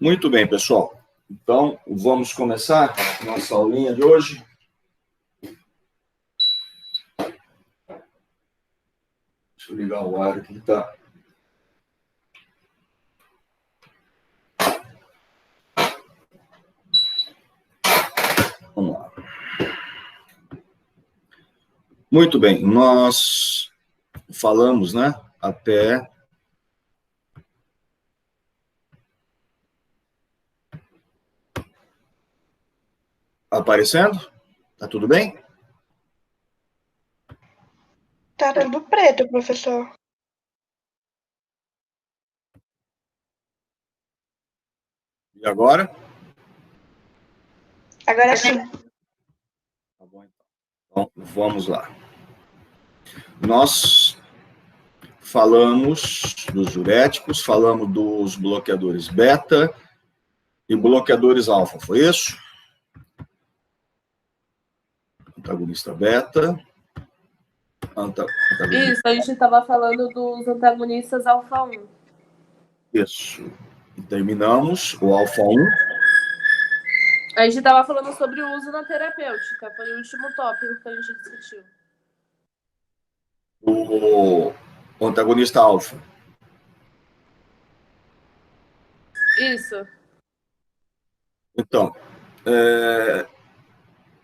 Muito bem, pessoal. Então, vamos começar a nossa aulinha de hoje. Deixa eu ligar o ar aqui, tá? Vamos lá. Muito bem, nós falamos, né, até aparecendo? Tá tudo bem? Tá tudo preto, professor. E agora? Agora sim. Tá bom, então. Então, vamos lá. Nós falamos dos diuréticos, falamos dos bloqueadores beta e bloqueadores alfa, foi isso? Antagonista beta. Isso, a gente estava falando dos antagonistas alfa-1. Isso. E terminamos o alfa-1. A gente estava falando sobre o uso na terapêutica, foi o último tópico que a gente discutiu. O antagonista alfa. Isso. Então,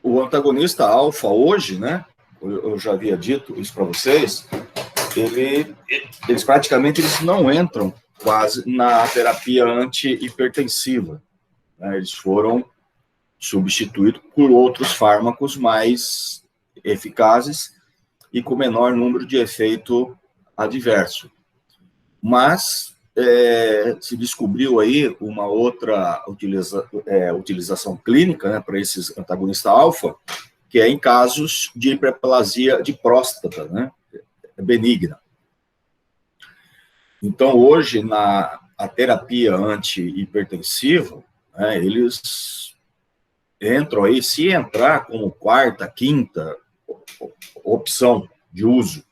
o antagonista alfa hoje, né? Eu já havia dito isso para vocês. Eles praticamente não entram quase na terapia anti-hipertensiva. Né? Eles foram substituídos por outros fármacos mais eficazes e com menor número de efeito adverso. Mas se descobriu aí uma outra utilização clínica, né, para esses antagonistas alfa, que é em casos de hiperplasia de próstata, né, benigna. Então, hoje, a terapia anti-hipertensiva, né, eles entram aí, se entrar como quarta, quinta opção de uso,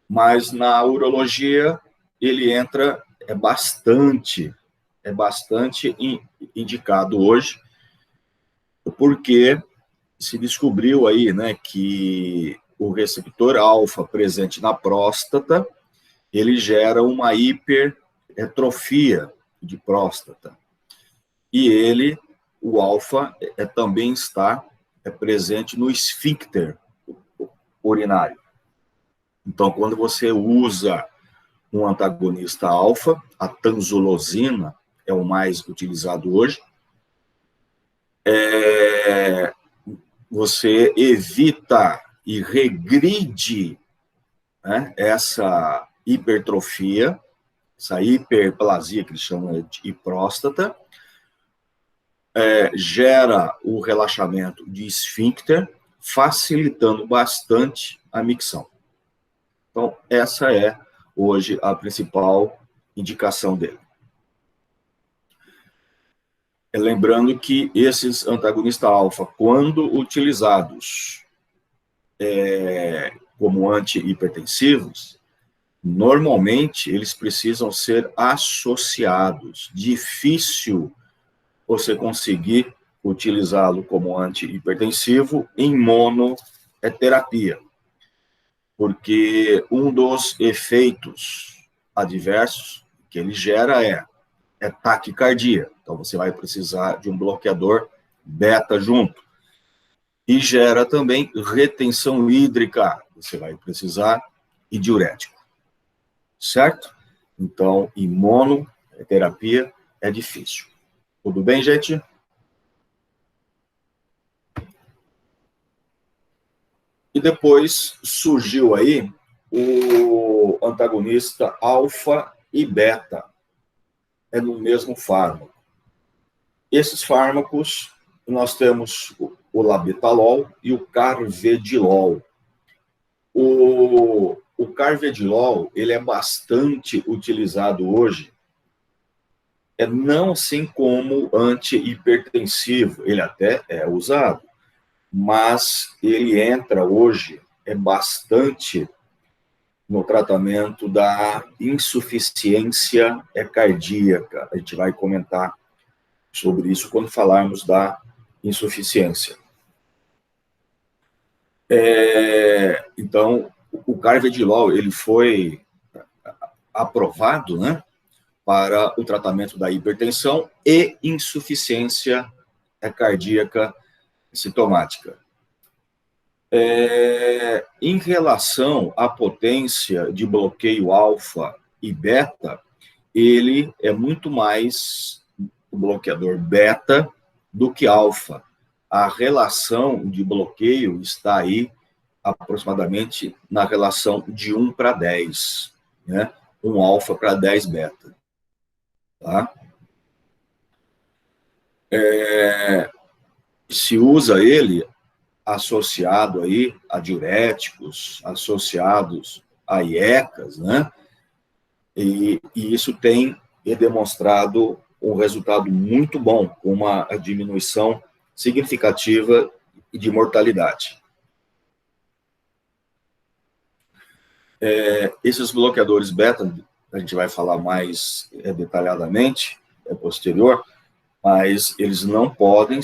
mas na urologia ele entra, é bastante indicado hoje, porque se descobriu aí, né, que o receptor alfa presente na próstata, ele gera uma hipertrofia de próstata. E ele, o alfa, também está presente no esfíncter urinário. Então, quando você usa um antagonista alfa, a tanzolosina é o mais utilizado hoje, você evita e regride, né, essa hipertrofia, essa hiperplasia que eles chamam de próstata, gera o relaxamento de esfíncter, facilitando bastante a micção. Então, essa é hoje a principal indicação dele. Lembrando que esses antagonistas alfa, quando utilizados como antihipertensivos, normalmente eles precisam ser associados. Difícil você conseguir utilizá-lo como antihipertensivo em monoterapia, porque um dos efeitos adversos que ele gera é taquicardia. Então, você vai precisar de um bloqueador beta junto. E gera também retenção hídrica. Você vai precisar de diurético. Certo? Então, imunoterapia é difícil. Tudo bem, gente? E depois surgiu aí o antagonista alfa e beta. É no mesmo fármaco. Esses fármacos, nós temos o labetalol e o carvedilol. O carvedilol, ele é bastante utilizado hoje, não assim como antihipertensivo, ele até é usado, mas ele entra hoje, é bastante no tratamento da insuficiência cardíaca. A gente vai comentar sobre isso quando falarmos da insuficiência. Então, o carvedilol, ele foi aprovado, né, para o tratamento da hipertensão e insuficiência cardíaca sintomática. Em relação à potência de bloqueio alfa e beta, ele é muito mais o bloqueador beta do que alfa. A relação de bloqueio está aí aproximadamente na relação de 1 para 10, né? 1 alfa para 10 beta. Tá? Se usa ele associado aí a diuréticos, associados a IECAs, né? E isso tem demonstrado um resultado muito bom, com uma diminuição significativa de mortalidade. Esses bloqueadores beta, a gente vai falar mais detalhadamente, posterior, mas eles não podem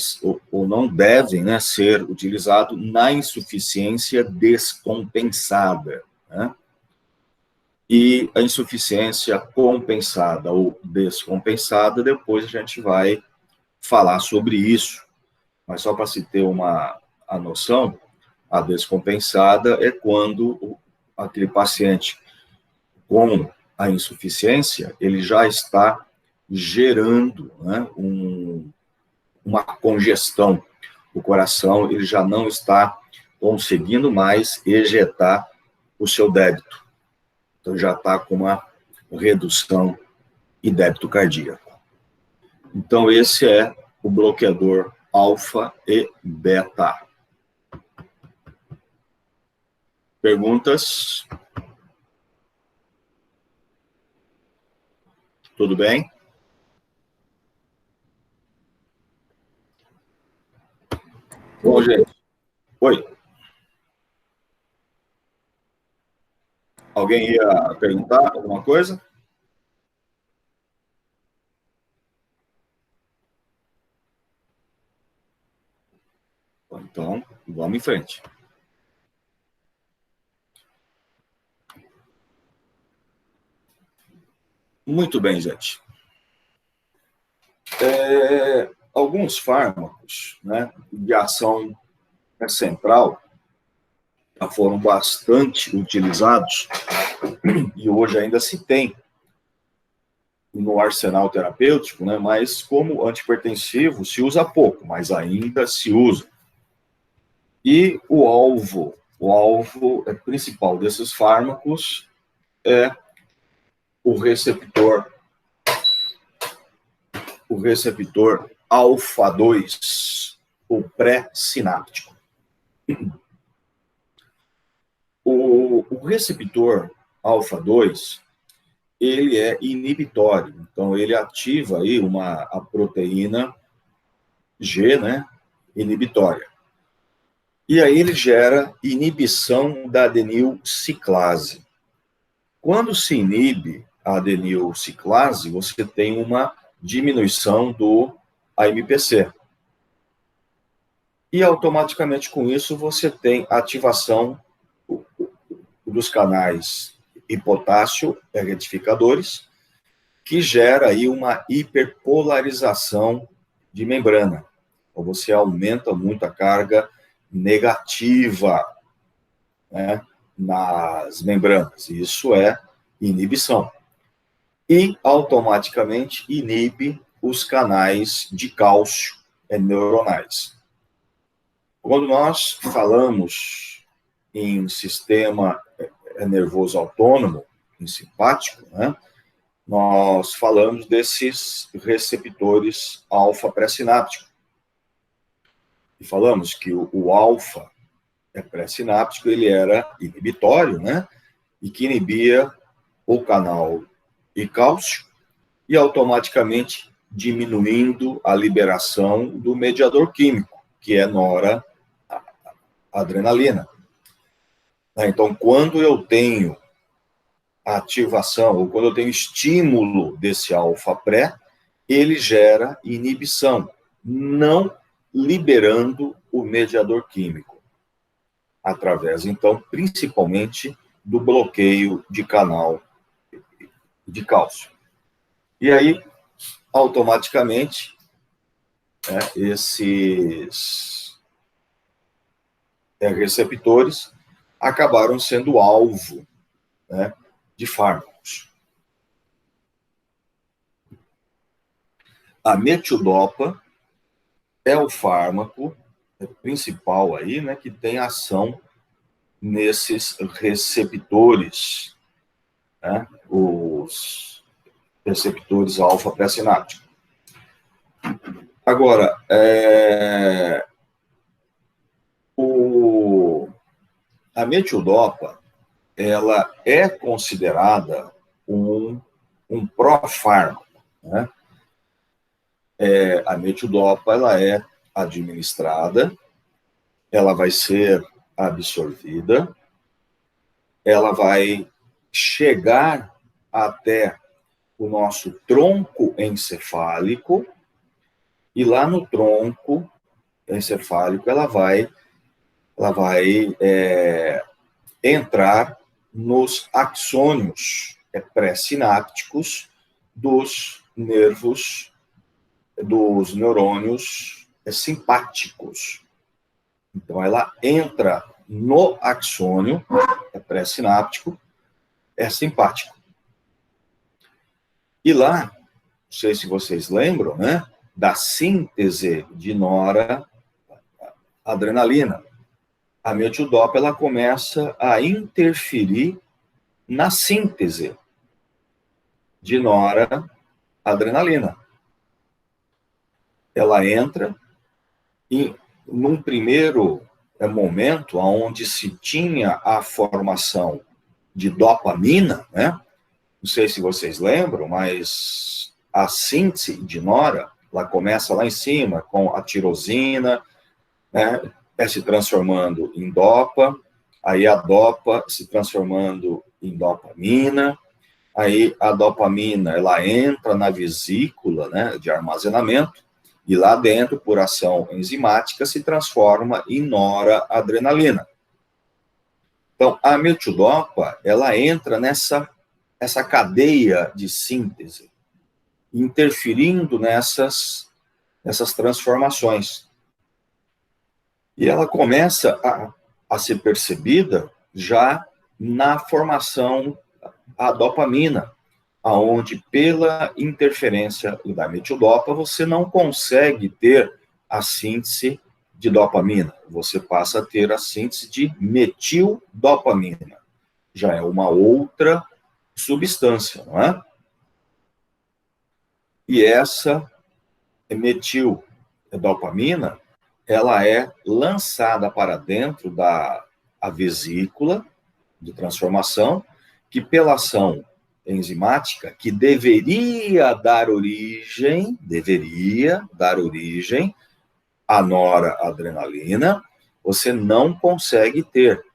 ou não devem, né, ser utilizados na insuficiência descompensada, né? E a insuficiência compensada ou descompensada, depois a gente vai falar sobre isso. Mas só para se ter a noção, a descompensada é quando aquele paciente com a insuficiência, ele já está gerando, né, uma congestão. O coração ele já não está conseguindo mais ejetar o seu débito. Então, já está com uma redução e débito cardíaco. Então, esse é o bloqueador alfa e beta. Perguntas? Tudo bem? Bom, gente. Oi. Alguém ia perguntar alguma coisa? Então, vamos em frente. Muito bem, gente. Alguns fármacos, né, de ação central já foram bastante utilizados e hoje ainda se tem no arsenal terapêutico, né, mas como antihipertensivo se usa pouco, mas ainda se usa. E o alvo principal desses fármacos é o receptor alfa-2, o pré-sináptico. O receptor alfa-2, ele é inibitório, então ele ativa aí a proteína G, né, inibitória. E aí ele gera inibição da adenilciclase. Quando se inibe a adenilciclase, você tem uma diminuição do AMPC. E automaticamente com isso você tem ativação dos canais hipotássio retificadores, que gera aí uma hiperpolarização de membrana. Então você aumenta muito a carga negativa, né, nas membranas. Isso é inibição. E automaticamente inibe os canais de cálcio neuronais. Quando nós falamos em sistema nervoso autônomo, em simpático, né, nós falamos desses receptores alfa pré-sináptico. E falamos que o alfa pré-sináptico ele era inibitório, né, e que inibia o canal de cálcio e automaticamente diminuindo a liberação do mediador químico, que é noradrenalina. Então, quando eu tenho ativação, ou quando eu tenho estímulo desse alfa-pré, ele gera inibição, não liberando o mediador químico, através, então, principalmente do bloqueio de canal de cálcio. E aí, automaticamente, esses receptores acabaram sendo alvo, né, de fármacos. A metildopa é o fármaco principal aí, né, que tem ação nesses receptores, né, os receptores alfa-pré-sinápticos. Agora, a metildopa, ela é considerada um pró-fármaco, né? A metildopa, ela é administrada, ela vai ser absorvida, ela vai chegar até o nosso tronco encefálico, e lá no tronco encefálico ela vai entrar nos axônios pré-sinápticos dos nervos, dos neurônios simpáticos. Então, ela entra no axônio pré-sináptico simpático. E lá, não sei se vocês lembram, né, da síntese de noradrenalina. A metildopa, ela começa a interferir na síntese de noradrenalina. Ela entra e, num primeiro momento, onde se tinha a formação de dopamina, né? Não sei se vocês lembram, mas a síntese de nora, ela começa lá em cima, com a tirosina, né, se transformando em dopa, aí a dopa se transformando em dopamina, aí a dopamina, ela entra na vesícula, né, de armazenamento, e lá dentro, por ação enzimática, se transforma em noradrenalina. Então, a metildopa, ela entra nessa cadeia de síntese, interferindo nessas transformações. E ela começa a ser percebida já na formação da dopamina, aonde pela interferência da metildopa você não consegue ter a síntese de dopamina, você passa a ter a síntese de metildopamina. Já é uma outra substância, não é? E essa metildopamina, ela é lançada para dentro da vesícula de transformação, que pela ação enzimática, que deveria dar origem à noradrenalina, você não consegue ter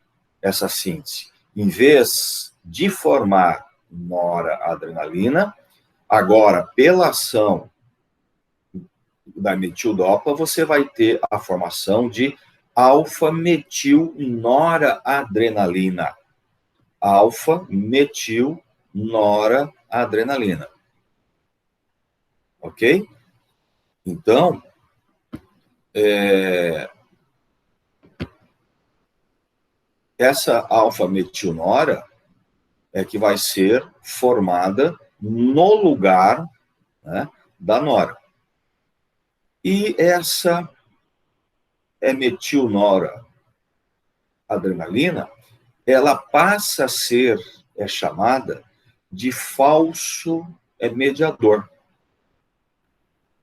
essa síntese. Em vez de formar noradrenalina, agora, pela ação da metildopa, você vai ter a formação de alfa-metil-noradrenalina. Alfa-metil-noradrenalina. Ok? Então, essa alfa-metil-nora é que vai ser formada no lugar, né, da nora. E essa metil-noradrenalina, ela passa a ser chamada de falso mediador.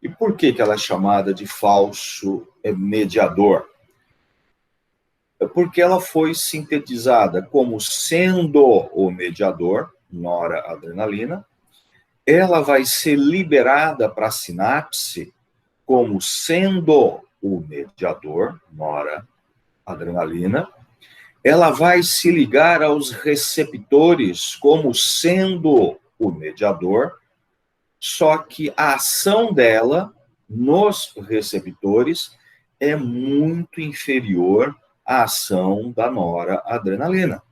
E por que ela é chamada de falso mediador? É porque ela foi sintetizada como sendo o mediador, noradrenalina, ela vai ser liberada para a sinapse como sendo o mediador, noradrenalina, ela vai se ligar aos receptores como sendo o mediador, só que a ação dela nos receptores é muito inferior à ação da noradrenalina.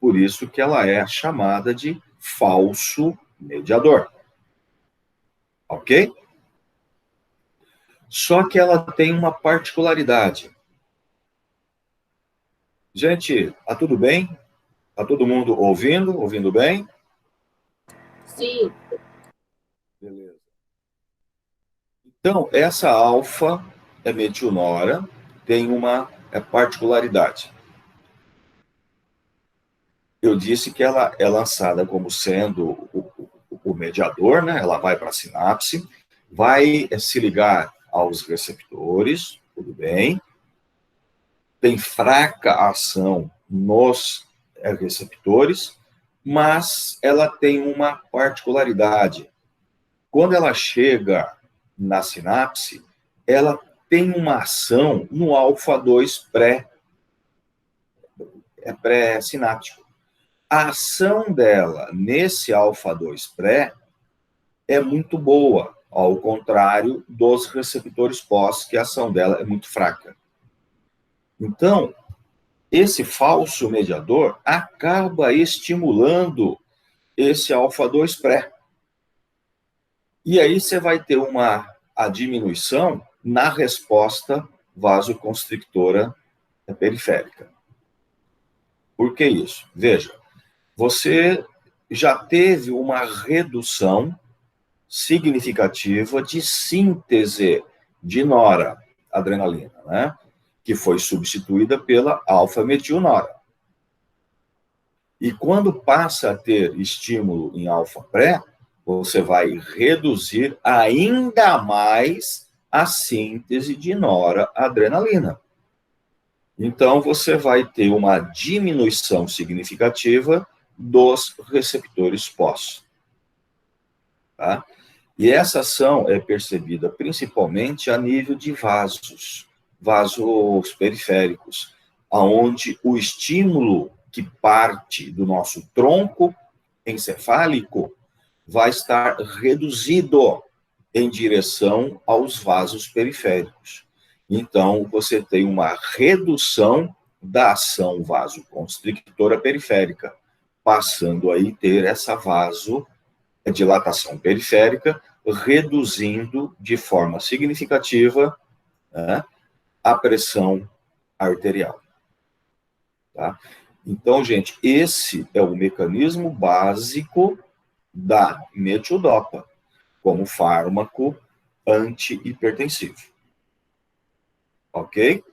Por isso que ela é chamada de falso mediador. Ok? Só que ela tem uma particularidade. Gente, tá tudo bem? Tá todo mundo ouvindo? Ouvindo bem? Sim. Beleza. Então, essa alfa-metilnora tem uma particularidade. Eu disse que ela é lançada como sendo o mediador, né? Ela vai para a sinapse, vai se ligar aos receptores, tudo bem. Tem fraca ação nos receptores, mas ela tem uma particularidade. Quando ela chega na sinapse, ela tem uma ação no alfa-2 pré-sináptico. A ação dela nesse alfa-2 pré é muito boa, ao contrário dos receptores pós, que a ação dela é muito fraca. Então, esse falso mediador acaba estimulando esse alfa-2 pré. E aí você vai ter a diminuição na resposta vasoconstrictora periférica. Por que isso? Veja, você já teve uma redução significativa de síntese de noradrenalina, né? Que foi substituída pela alfa-metilnora. E quando passa a ter estímulo em alfa-pré, você vai reduzir ainda mais a síntese de noradrenalina. Então, você vai ter uma diminuição significativa dos receptores pós. Tá? E essa ação é percebida principalmente a nível de vasos periféricos, onde o estímulo que parte do nosso tronco encefálico vai estar reduzido em direção aos vasos periféricos. Então, você tem uma redução da ação vasoconstrictora periférica, passando aí ter essa vasodilatação periférica, reduzindo de forma significativa, né, a pressão arterial. Tá? Então, gente, esse é o mecanismo básico da metildopa como fármaco antihipertensivo. Ok?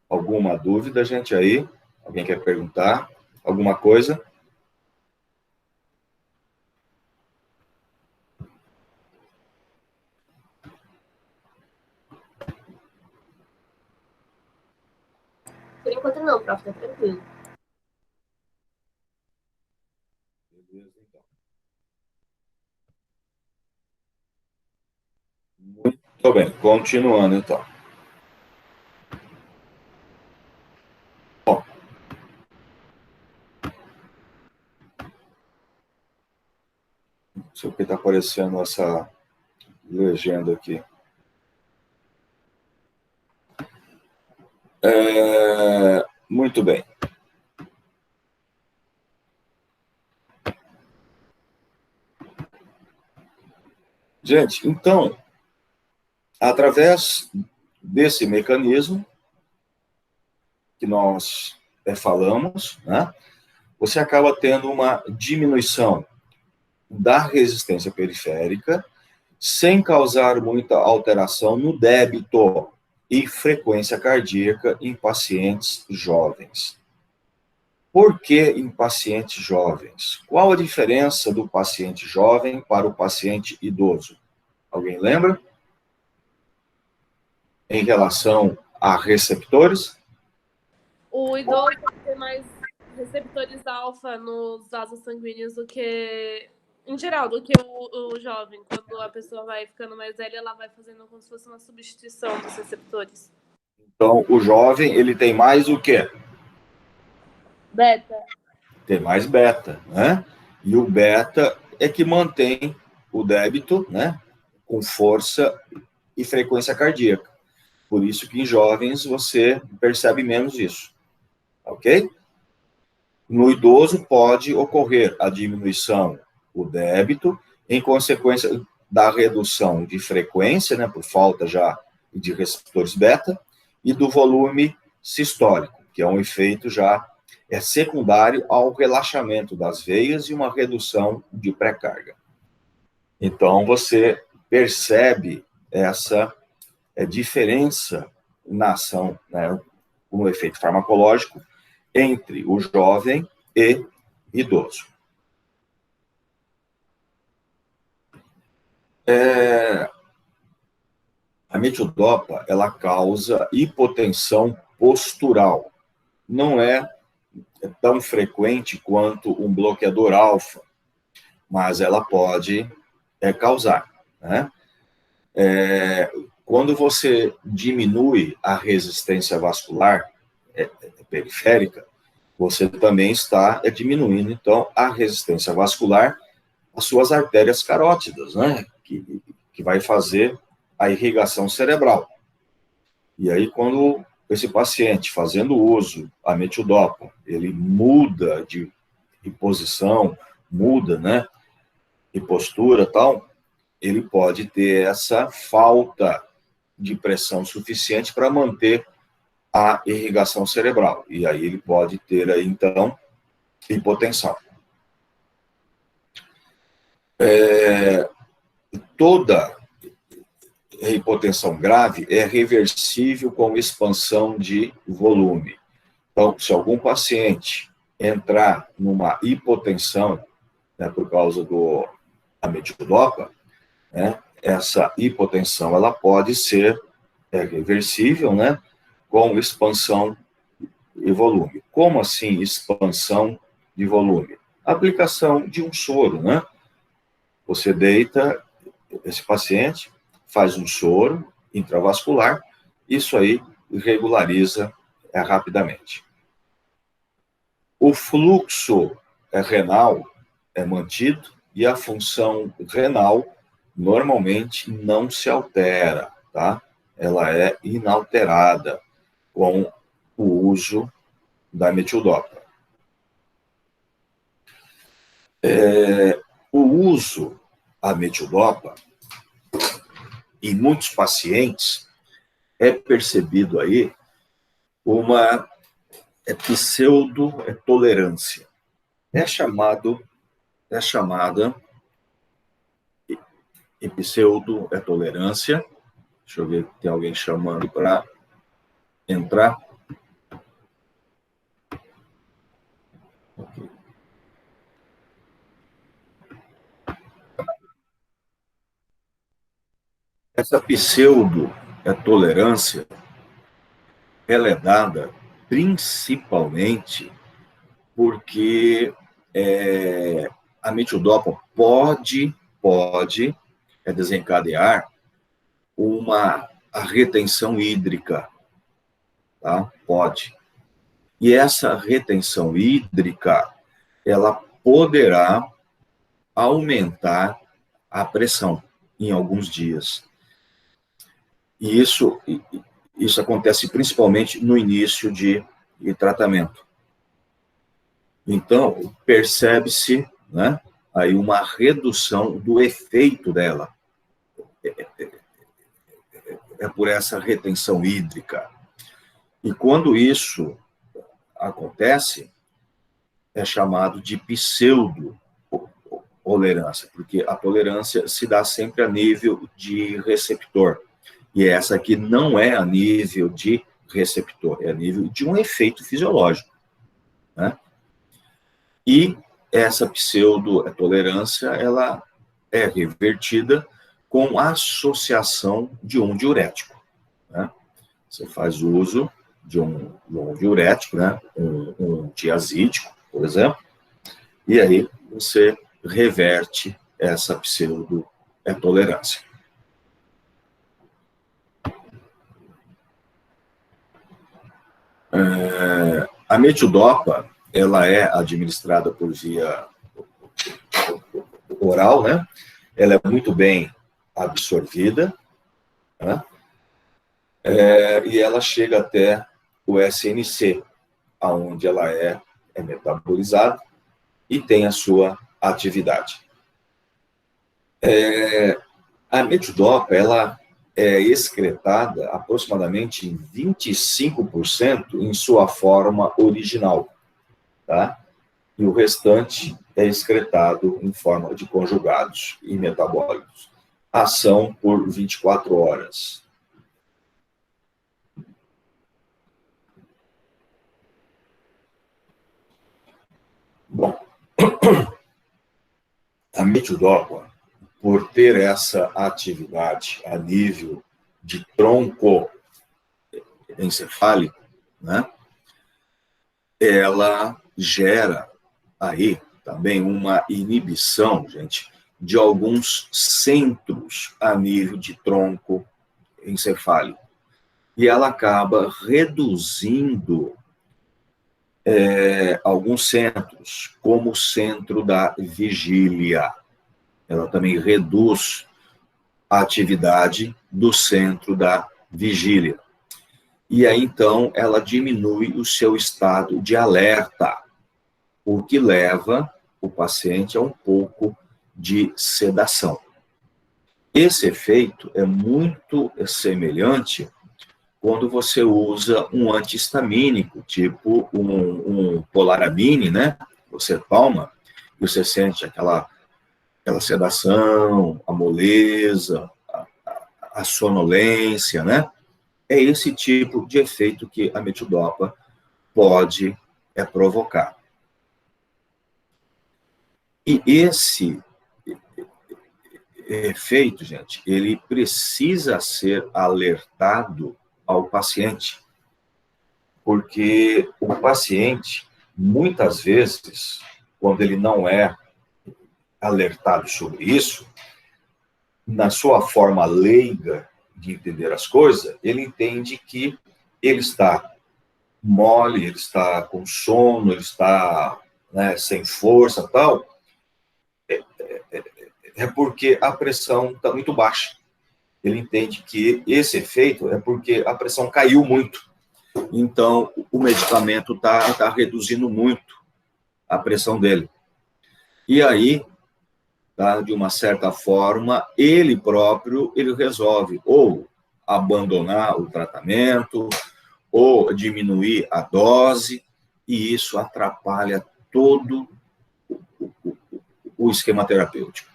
Alguma dúvida, gente, aí? Alguém quer perguntar? Alguma coisa? Por enquanto não, prof, tá tranquilo. Beleza, então. Muito bem, continuando, então. Bom, não sei o que está aparecendo essa legenda aqui. Muito bem. Gente, então, através desse mecanismo que nós falamos, né, você acaba tendo uma diminuição da resistência periférica, sem causar muita alteração no débito e frequência cardíaca em pacientes jovens. Por que em pacientes jovens? Qual a diferença do paciente jovem para o paciente idoso? Alguém lembra? Em relação a receptores? O idoso tem mais receptores alfa nos vasos sanguíneos do que, em geral, do que o jovem. Quando a pessoa vai ficando mais velha, ela vai fazendo como se fosse uma substituição dos receptores. Então, o jovem, ele tem mais o quê? Beta. Tem mais beta, né? E o beta é que mantém o débito, né, com força e frequência cardíaca. Por isso que em jovens você percebe menos isso, ok? No idoso pode ocorrer a diminuição do débito em consequência da redução de frequência, né, por falta já de receptores beta, e do volume sistólico, que é um efeito já secundário ao relaxamento das veias e uma redução de pré-carga. Então, você percebe essa diferença na ação, né, no efeito farmacológico, entre o jovem e idoso. A metidopa, ela causa hipotensão postural. Não é tão frequente quanto um bloqueador alfa, mas ela pode causar, né? Quando você diminui a resistência vascular periférica, você também está diminuindo, então, a resistência vascular às suas artérias carótidas, né? Que vai fazer a irrigação cerebral. E aí, quando esse paciente, fazendo uso da metidopa, ele muda de posição, muda, né, de postura tal, ele pode ter essa falta de pressão suficiente para manter a irrigação cerebral. E aí ele pode ter, aí, então, hipotensão. Toda hipotensão grave é reversível com expansão de volume. Então, se algum paciente entrar numa hipotensão, né, por causa da metidopa, né, essa hipotensão ela pode ser reversível, né, com expansão de volume. Como assim expansão de volume? Aplicação de um soro, né? Você deita esse paciente, faz um soro intravascular, isso aí regulariza rapidamente. O fluxo renal é mantido e a função renal normalmente não se altera, tá? Ela é inalterada com o uso da metidopa. O uso da metidopa, em muitos pacientes, é percebido aí uma pseudo-tolerância. É chamada pseudo-tolerância. Deixa eu ver, tem alguém chamando para entrar. Okay. Essa pseudo-tolerância, ela é dada principalmente porque a metidopa pode desencadear a retenção hídrica, tá? Pode. E essa retenção hídrica, ela poderá aumentar a pressão em alguns dias. E isso acontece principalmente no início de tratamento. Então, percebe-se, né, aí uma redução do efeito dela. É por essa retenção hídrica. E quando isso acontece, é chamado de pseudo-tolerância, porque a tolerância se dá sempre a nível de receptor. E essa aqui não é a nível de receptor, é a nível de um efeito fisiológico, né? E essa pseudo-tolerância, ela é revertida com a associação de um diurético, né? Você faz uso de um diurético, né? Um tiazídico, por exemplo, e aí você reverte essa pseudo-tolerância. A metildopa, ela é administrada por via oral, né? Ela é muito bem absorvida, né? E ela chega até o SNC, onde ela é metabolizada e tem a sua atividade. A metildopa, ela é excretada aproximadamente em 25% em sua forma original, tá? E o restante é excretado em forma de conjugados e metabólicos. Ação por 24 horas. Bom, a metildopa, por ter essa atividade a nível de tronco encefálico, né, ela gera aí também uma inibição, gente, de alguns centros a nível de tronco encefálico. E ela acaba reduzindo alguns centros, como o centro da vigília. Ela também reduz a atividade do centro da vigília. E aí, então, ela diminui o seu estado de alerta, o que leva o paciente a um pouco de sedação. Esse efeito é muito semelhante quando você usa um antihistamínico, tipo um polaramine, né? Você toma e você sente aquela sedação, a moleza, a sonolência, né? É esse tipo de efeito que a metildopa pode provocar. E esse efeito, gente, ele precisa ser alertado ao paciente, porque o paciente, muitas vezes, quando ele não é alertado sobre isso, na sua forma leiga de entender as coisas, ele entende que ele está mole, ele está com sono, ele está, né, sem força, tal, é porque a pressão está muito baixa. Ele entende que esse efeito é porque a pressão caiu muito. Então, o medicamento está reduzindo muito a pressão dele. E aí, tá, de uma certa forma, ele próprio, ele resolve ou abandonar o tratamento, ou diminuir a dose, e isso atrapalha todo o esquema terapêutico.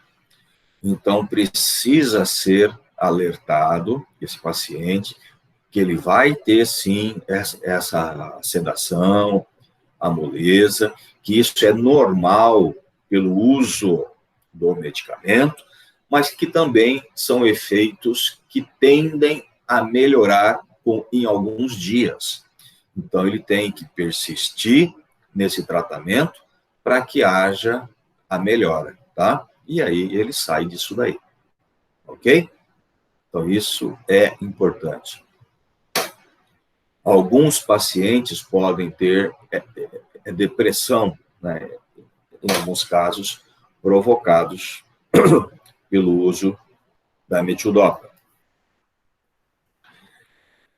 Então, precisa ser alertado esse paciente que ele vai ter, sim, essa sedação, a moleza, que isso é normal pelo uso do medicamento, mas que também são efeitos que tendem a melhorar em alguns dias. Então, ele tem que persistir nesse tratamento para que haja a melhora, tá? E aí ele sai disso daí, ok? Então, isso é importante. Alguns pacientes podem ter depressão, né, em alguns casos, provocados pelo uso da metildopa.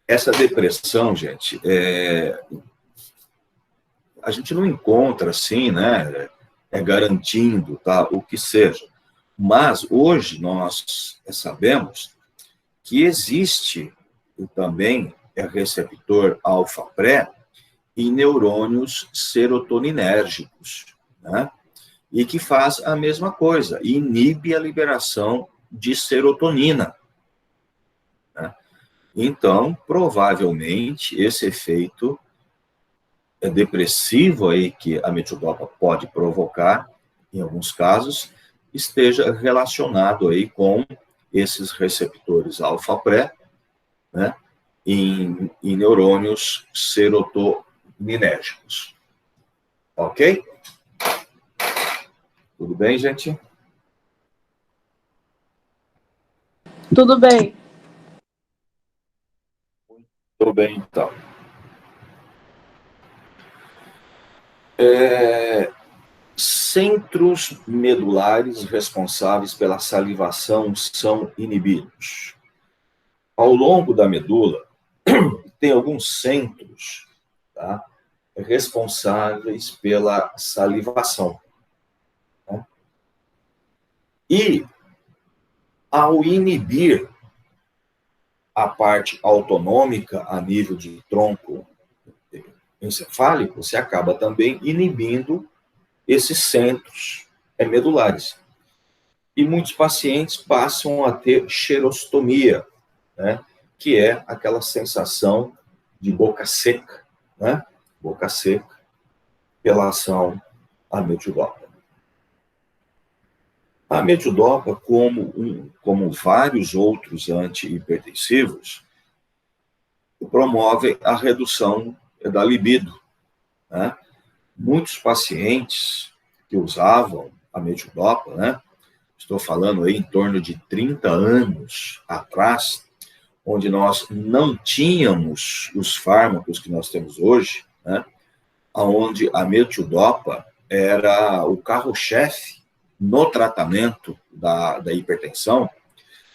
Essa depressão, gente, a gente não encontra assim, né, garantindo, tá, o que seja. Mas hoje nós sabemos que existe também receptor alfa-pré em neurônios serotoninérgicos, né? E que faz a mesma coisa, inibe a liberação de serotonina, né? Então, provavelmente, esse efeito depressivo aí que a metildopa pode provocar, em alguns casos, esteja relacionado aí com esses receptores alfa-pré, né, em neurônios serotoninérgicos. Ok? Tudo bem, gente? Tudo bem. Tudo bem, então. Centros medulares responsáveis pela salivação são inibidos. Ao longo da medula, tem alguns centros, tá, responsáveis pela salivação. Tá? E, ao inibir a parte autonômica a nível de tronco encefálico, você acaba também inibindo esses centros medulares. E muitos pacientes passam a ter xerostomia, né, que é aquela sensação de boca seca, né, boca seca, pela ação à metidopa. A metidopa, como vários outros antihipertensivos, promove a redução da libido, né? Muitos pacientes que usavam a metidopa, né? Estou falando aí em torno de 30 anos atrás, onde nós não tínhamos os fármacos que nós temos hoje, né? Onde a metidopa era o carro-chefe no tratamento da hipertensão,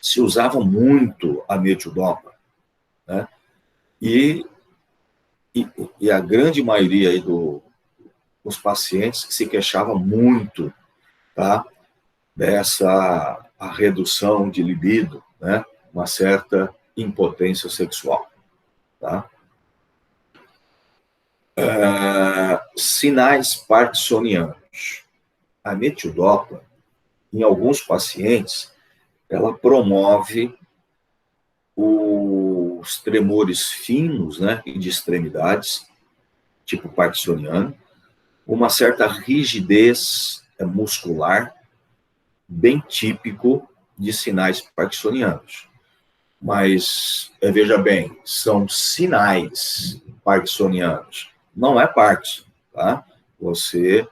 se usava muito a metidopa, né? E a grande maioria aí dos pacientes se queixava muito, tá, dessa a redução de libido, né, uma certa impotência sexual, tá? Sinais parkinsonianos. A metidopa, em alguns pacientes, ela promove os tremores finos, né, de extremidades, tipo parkinsoniano, uma certa rigidez muscular, bem típico de sinais parkinsonianos. Mas, veja bem, são sinais parkinsonianos, não é Parkinson, tá? Você,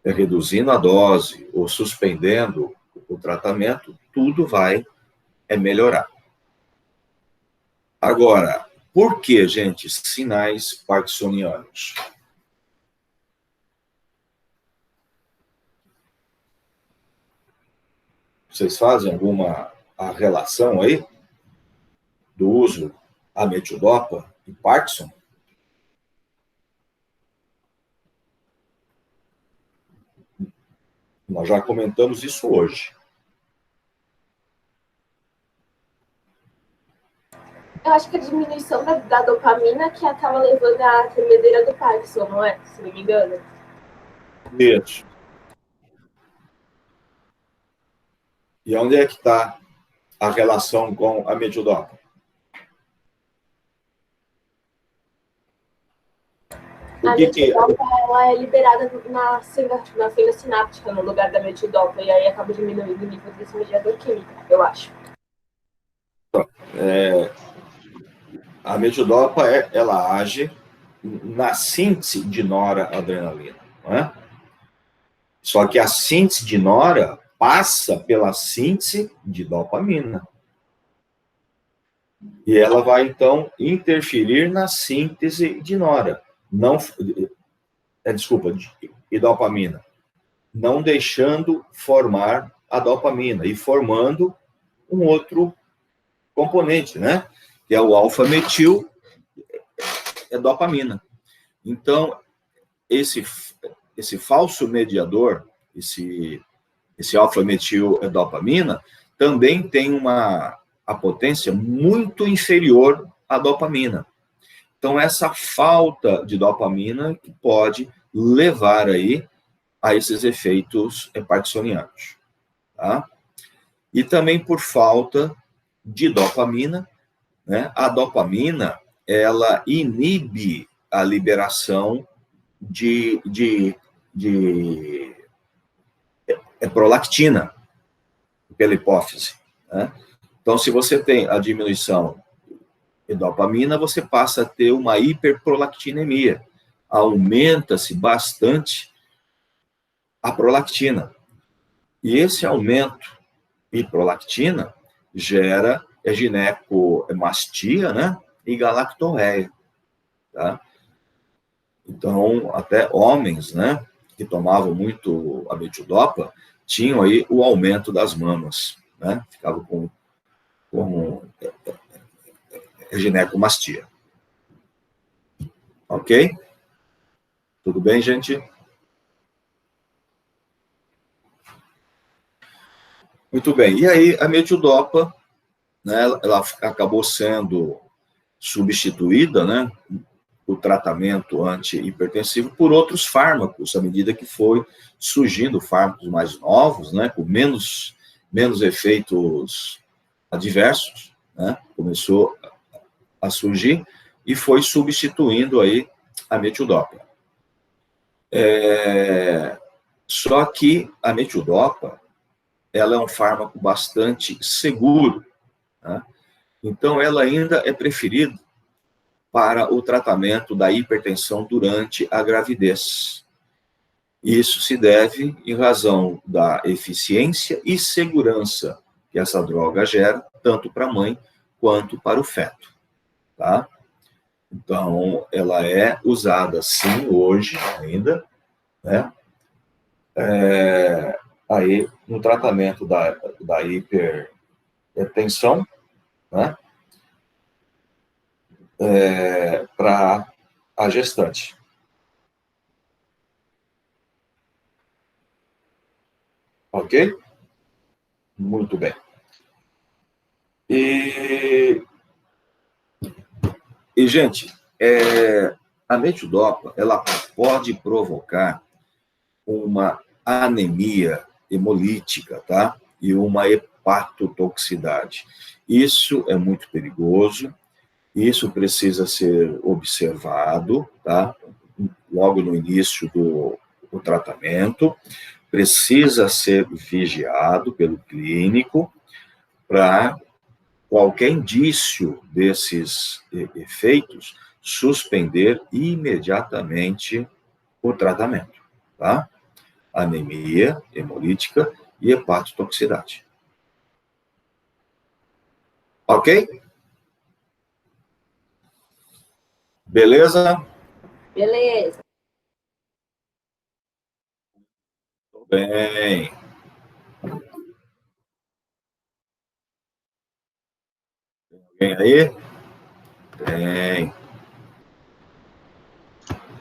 reduzindo a dose ou suspendendo o tratamento, tudo vai melhorar. Agora, por que, gente, sinais parkinsonianos? Vocês fazem alguma relação aí do uso da metidopa e Parkinson? Nós já comentamos isso hoje. Eu acho que a diminuição da dopamina que acaba levando à tremedeira do Parkinson, não é? Se não me engano. Isso. E onde é que está a relação com a metidopa? A metidopa, ela é liberada na fenda sináptica, no lugar da metidopa, e aí acaba diminuindo o nível desse mediador químico, eu acho. A metidopa, ela age na síntese de noradrenalina, não é? Só que a síntese de nora passa pela síntese de dopamina. E ela vai, então, interferir na síntese de nora. De dopamina. Não deixando formar a dopamina e formando um outro componente, né? Que é o alfa-metil dopamina. Então, esse falso mediador, esse alfa-metil dopamina, também tem a potência muito inferior à dopamina. Então, essa falta de dopamina que pode levar aí a esses efeitos parkinsonianos, tá? E também por falta de dopamina, né? A dopamina, ela inibe a liberação de prolactina pela hipófise, né? Então, se você tem a diminuição de dopamina, você passa a ter uma hiperprolactinemia. Aumenta-se bastante a prolactina. E esse aumento de prolactina gera ginecomastia, né? E galactorreia, tá? Então, até homens, né, que tomavam muito a metildopa, tinham aí o aumento das mamas, né, ficava com ginecomastia. Ok? Tudo bem, gente? Muito bem. E aí, a metildopa, né, ela acabou sendo substituída, né, o tratamento antihipertensivo por outros fármacos, à medida que foi surgindo fármacos mais novos, né, com menos efeitos adversos, né, começou a surgir e foi substituindo aí a metildopa. Só que a metildopa, ela é um fármaco bastante seguro, né? Então ela ainda é preferida para o tratamento da hipertensão durante a gravidez. Isso se deve em razão da eficiência e segurança que essa droga gera, tanto para a mãe quanto para o feto, tá? Então, ela é usada, sim, hoje ainda, né? Aí, no tratamento da hipertensão, né? Para a gestante. Ok? Muito bem. E gente, a metildopa, ela pode provocar uma anemia hemolítica, tá? E uma hepatotoxicidade. Isso é muito perigoso, isso precisa ser observado, tá? Logo no início do tratamento, precisa ser vigiado pelo clínico para qualquer indício desses efeitos, suspender imediatamente o tratamento, tá? Anemia hemolítica e hepatotoxicidade. Ok? Beleza? Beleza. Tudo bem. Tem alguém aí? Tem.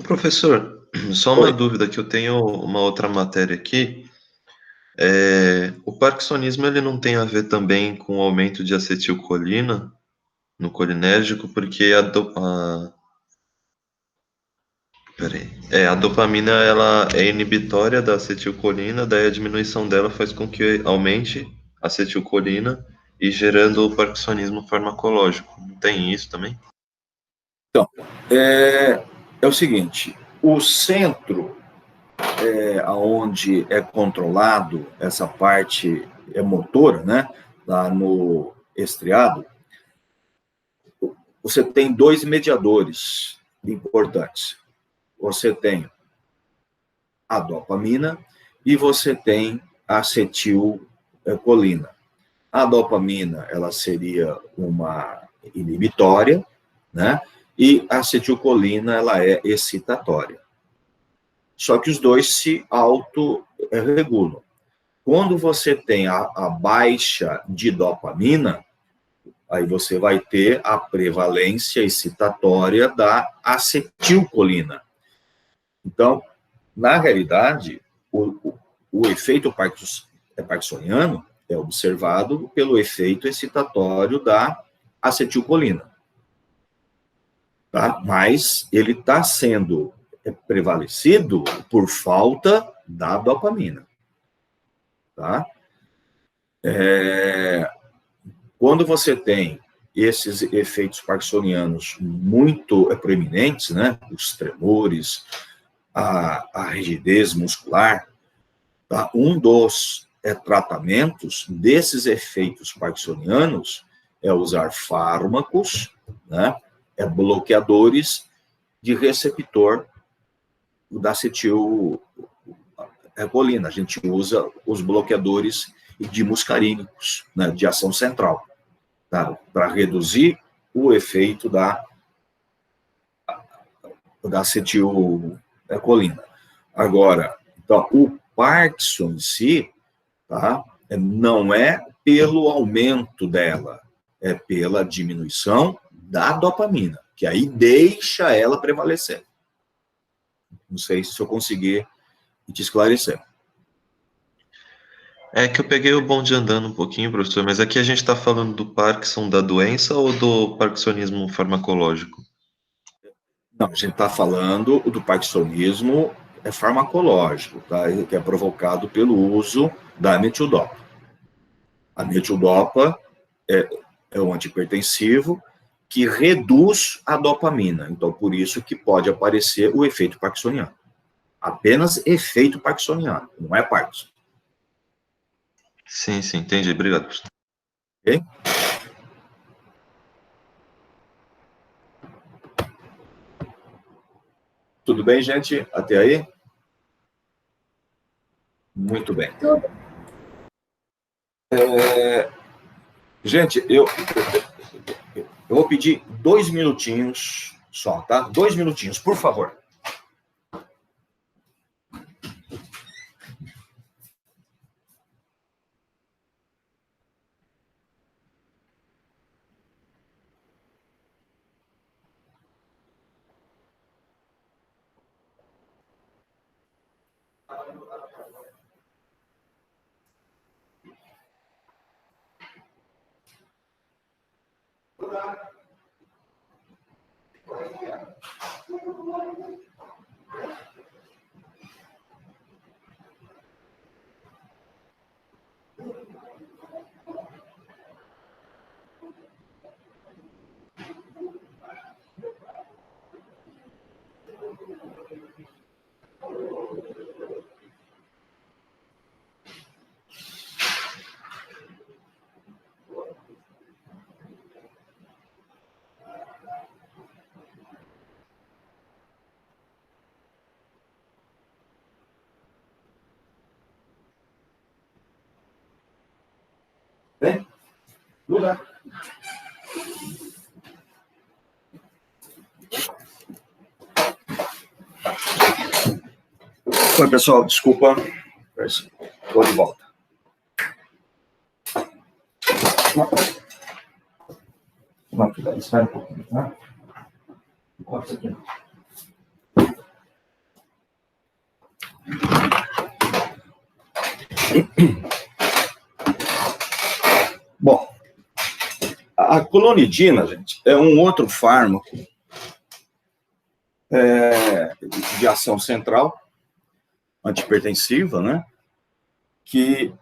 Professor, só uma Oi. dúvida, que eu tenho uma outra matéria aqui. O parkinsonismo, ele não tem a ver também com o aumento de acetilcolina no colinérgico, porque a dopamina, ela é inibitória da acetilcolina, daí a diminuição dela faz com que aumente a acetilcolina e gerando o parkinsonismo farmacológico. Não tem isso também? Então, é o seguinte, o centro onde é controlado essa parte motora, né, lá no estriado, você tem dois mediadores importantes. Você tem a dopamina e você tem a acetilcolina. A dopamina, ela seria uma inibitória, né? E a acetilcolina, ela é excitatória. Só que os dois se autorregulam. Quando você tem a baixa de dopamina, aí você vai ter a prevalência excitatória da acetilcolina. Então, na realidade, o efeito parkinsoniano é observado pelo efeito excitatório da acetilcolina. Tá? Mas ele está sendo prevalecido por falta da dopamina. Tá? Quando você tem esses efeitos parkinsonianos muito proeminentes, né? Os tremores, a rigidez muscular, tá? Um dos tratamentos desses efeitos parkinsonianos é usar fármacos, né? Bloqueadores de receptor da acetilcolina. A gente usa os bloqueadores de muscarínicos, né? De ação central, tá? Para reduzir o efeito da acetilcolina. Agora, então, o Parkinson em si, tá, não é pelo aumento dela, é pela diminuição da dopamina, que aí deixa ela prevalecer. Não sei se eu conseguir te esclarecer. É que eu peguei o bonde andando um pouquinho, professor, mas aqui a gente está falando do Parkinson da doença ou do parkinsonismo farmacológico? Não, a gente está falando do parkinsonismo farmacológico, tá? Que é provocado pelo uso da metildopa. A metildopa é um antihipertensivo que reduz a dopamina. Então, por isso que pode aparecer o efeito parkinsoniano. Apenas efeito parkinsoniano, não é Parkinson. Sim, entendi. Obrigado, professor. Ok? Tudo bem, gente? Até aí? Muito bem. Tudo. Gente, eu vou pedir 2 minutinhos só, tá? 2 minutinhos, por favor. Bem? Lugar. Oi, pessoal, desculpa. Estou de volta. Não, espera um pouquinho, tá? Pode ser. Bom, a clonidina, gente, é um outro fármaco de ação central, antihipertensiva, né? Que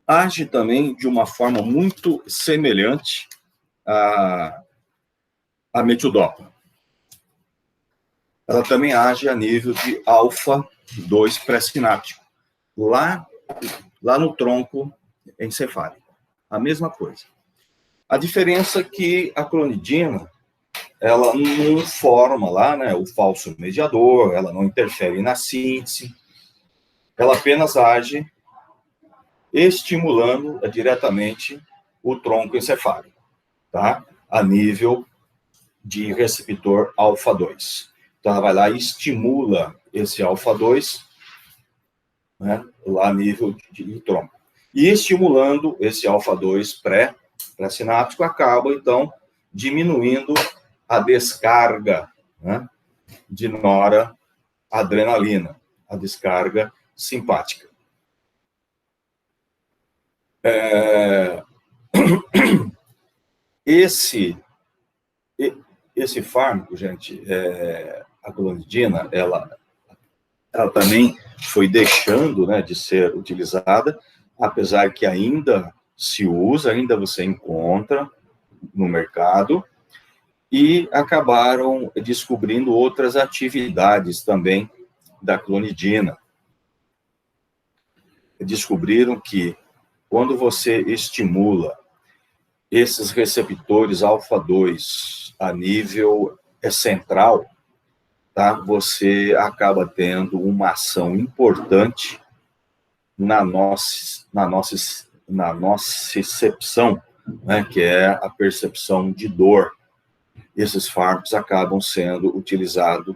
age também de uma forma muito semelhante à metildopa. Ela também age a nível de alfa-2 pré-sináptico, lá no tronco encefálico. A mesma coisa. A diferença é que a clonidina, ela não forma lá, né, o falso mediador, ela não interfere na síntese, ela apenas age estimulando diretamente o tronco encefálico, tá? A nível de receptor alfa-2. Então, ela vai lá e estimula esse alfa-2, né, lá a nível de tronco. E estimulando esse alfa-2 pré-sináptico, acaba, então, diminuindo a descarga, né, de noradrenalina, a descarga simpática. Esse fármaco, gente, a clonidina, ela também foi deixando, né, de ser utilizada, apesar que ainda se usa, ainda você encontra no mercado, e acabaram descobrindo outras atividades também da clonidina. Descobriram que quando você estimula esses receptores alfa-2 a nível central, tá, você acaba tendo uma ação importante na nocicepção, né, que é a percepção de dor. Esses fármacos acabam sendo utilizados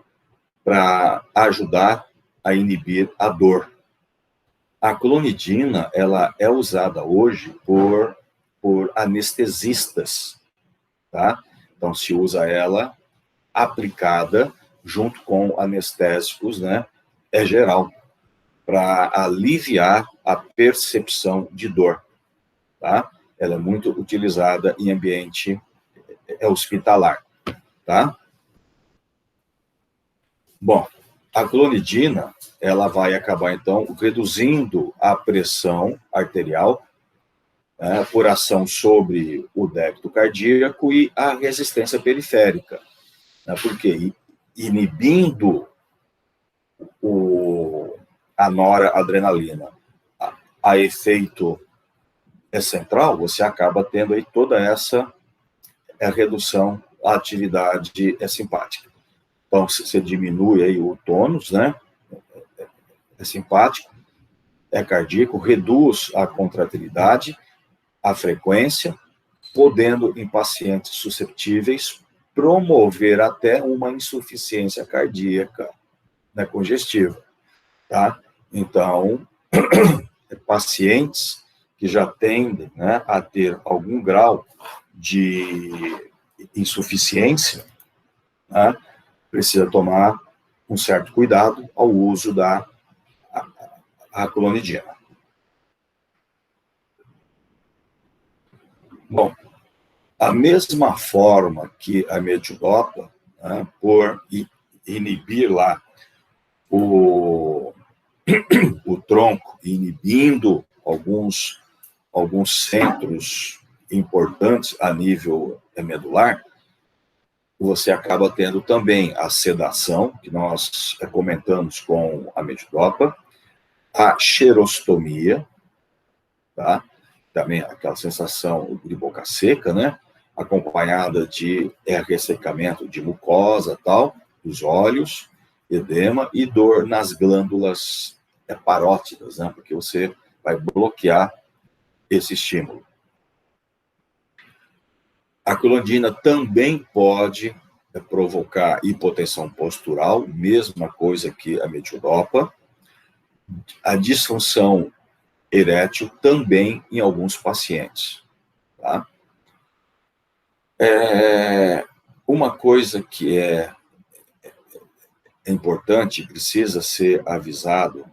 para ajudar a inibir a dor. A clonidina, ela é usada hoje por anestesistas, tá? Então, se usa ela aplicada junto com anestésicos, né? É geral, para aliviar a percepção de dor, tá? Ela é muito utilizada em ambiente hospitalar, tá? Bom, a clonidina, ela vai acabar, então, reduzindo a pressão arterial, né, por ação sobre o débito cardíaco e a resistência periférica, né, porque inibindo a noradrenalina a efeito central, você acaba tendo aí toda essa redução à atividade simpática. Então, você diminui aí o tônus, né? É simpático, é cardíaco, reduz a contratilidade, a frequência, podendo, em pacientes susceptíveis, promover até uma insuficiência cardíaca, né, congestiva, tá? Então, pacientes que já tendem, né, a ter algum grau de insuficiência, né, precisa tomar um certo cuidado ao uso da clonidina. Bom, a mesma forma que a metidopa, né, por inibir lá o tronco, inibindo alguns centros importantes a nível medular, você acaba tendo também a sedação, que nós comentamos com a metidopa, a xerostomia, tá? Também aquela sensação de boca seca, né? Acompanhada de ressecamento de mucosa, tal, dos olhos, edema e dor nas glândulas parótidas, né? Porque você vai bloquear esse estímulo. A clonidina também pode provocar hipotensão postural, mesma coisa que a metidopa. A disfunção erétil também em alguns pacientes, tá? Uma coisa que é importante, precisa ser avisado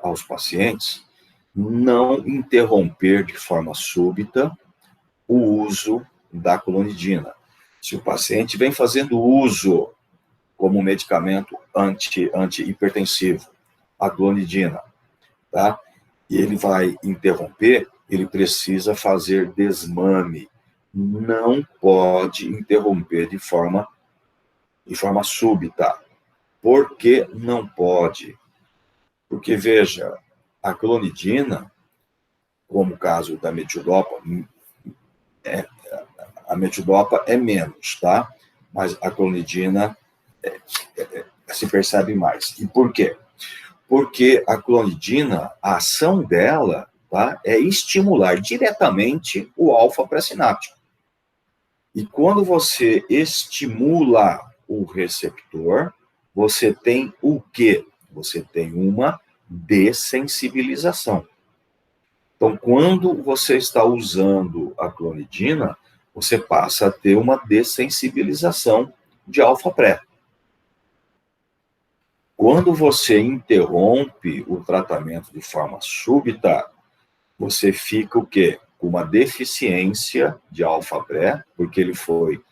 aos pacientes, não interromper de forma súbita o uso da clonidina. Se o paciente vem fazendo uso como medicamento antihipertensivo, a clonidina, tá? E ele vai interromper, ele precisa fazer desmame. Não pode interromper de forma súbita. Por que não pode? Porque, veja, a clonidina, como o caso da metidopa, a metidopa é menos, tá? Mas a clonidina se percebe mais. E por quê? Porque a clonidina, a ação dela, tá, é estimular diretamente o alfa pré-sináptico. E quando você estimula o receptor, você tem o quê? Você tem uma dessensibilização. Então, quando você está usando a clonidina, você passa a ter uma dessensibilização de alfa-pré. Quando você interrompe o tratamento de forma súbita, você fica o quê? Com uma deficiência de alfa-pré, porque ele foi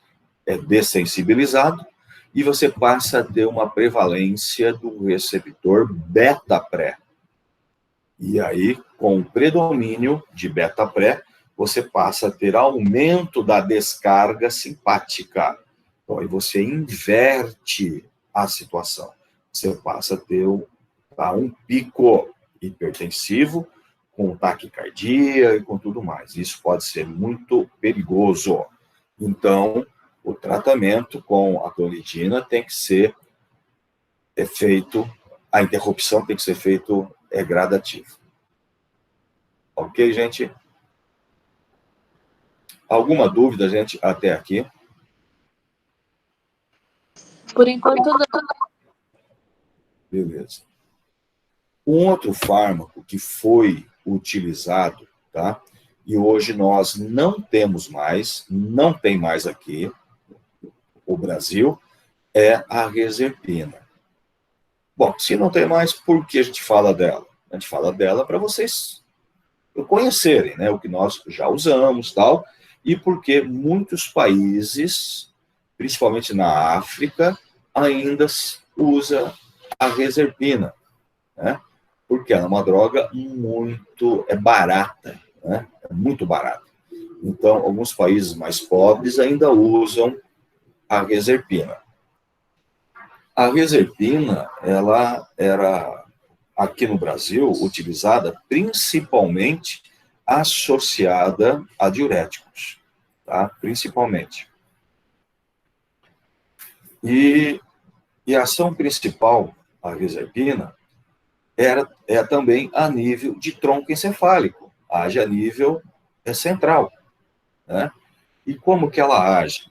dessensibilizado, e você passa a ter uma prevalência do receptor beta-pré. E aí, com o predomínio de beta-pré, você passa a ter aumento da descarga simpática. Então, aí você inverte a situação. Você passa a ter um pico hipertensivo, com taquicardia e com tudo mais. Isso pode ser muito perigoso. Então, o tratamento com a clonidina tem que ser feito, a interrupção tem que ser feito gradativo. Ok, gente? Alguma dúvida, gente, até aqui? Por enquanto, não. Beleza. Um outro fármaco que foi utilizado, tá? E hoje nós não temos mais, não tem mais aqui, o Brasil, é a reserpina. Bom, se não tem mais, por que a gente fala dela? A gente fala dela para vocês conhecerem, né, o que nós já usamos, tal, e porque muitos países, principalmente na África, ainda usa a reserpina, né? Porque ela é uma droga muito barata, né? É muito barata. Então, alguns países mais pobres ainda usam a reserpina. A reserpina, ela era, aqui no Brasil, utilizada principalmente associada a diuréticos, tá? Principalmente. E a ação principal, a reserpina, é também a nível de tronco encefálico, age a nível central, né? E como que ela age?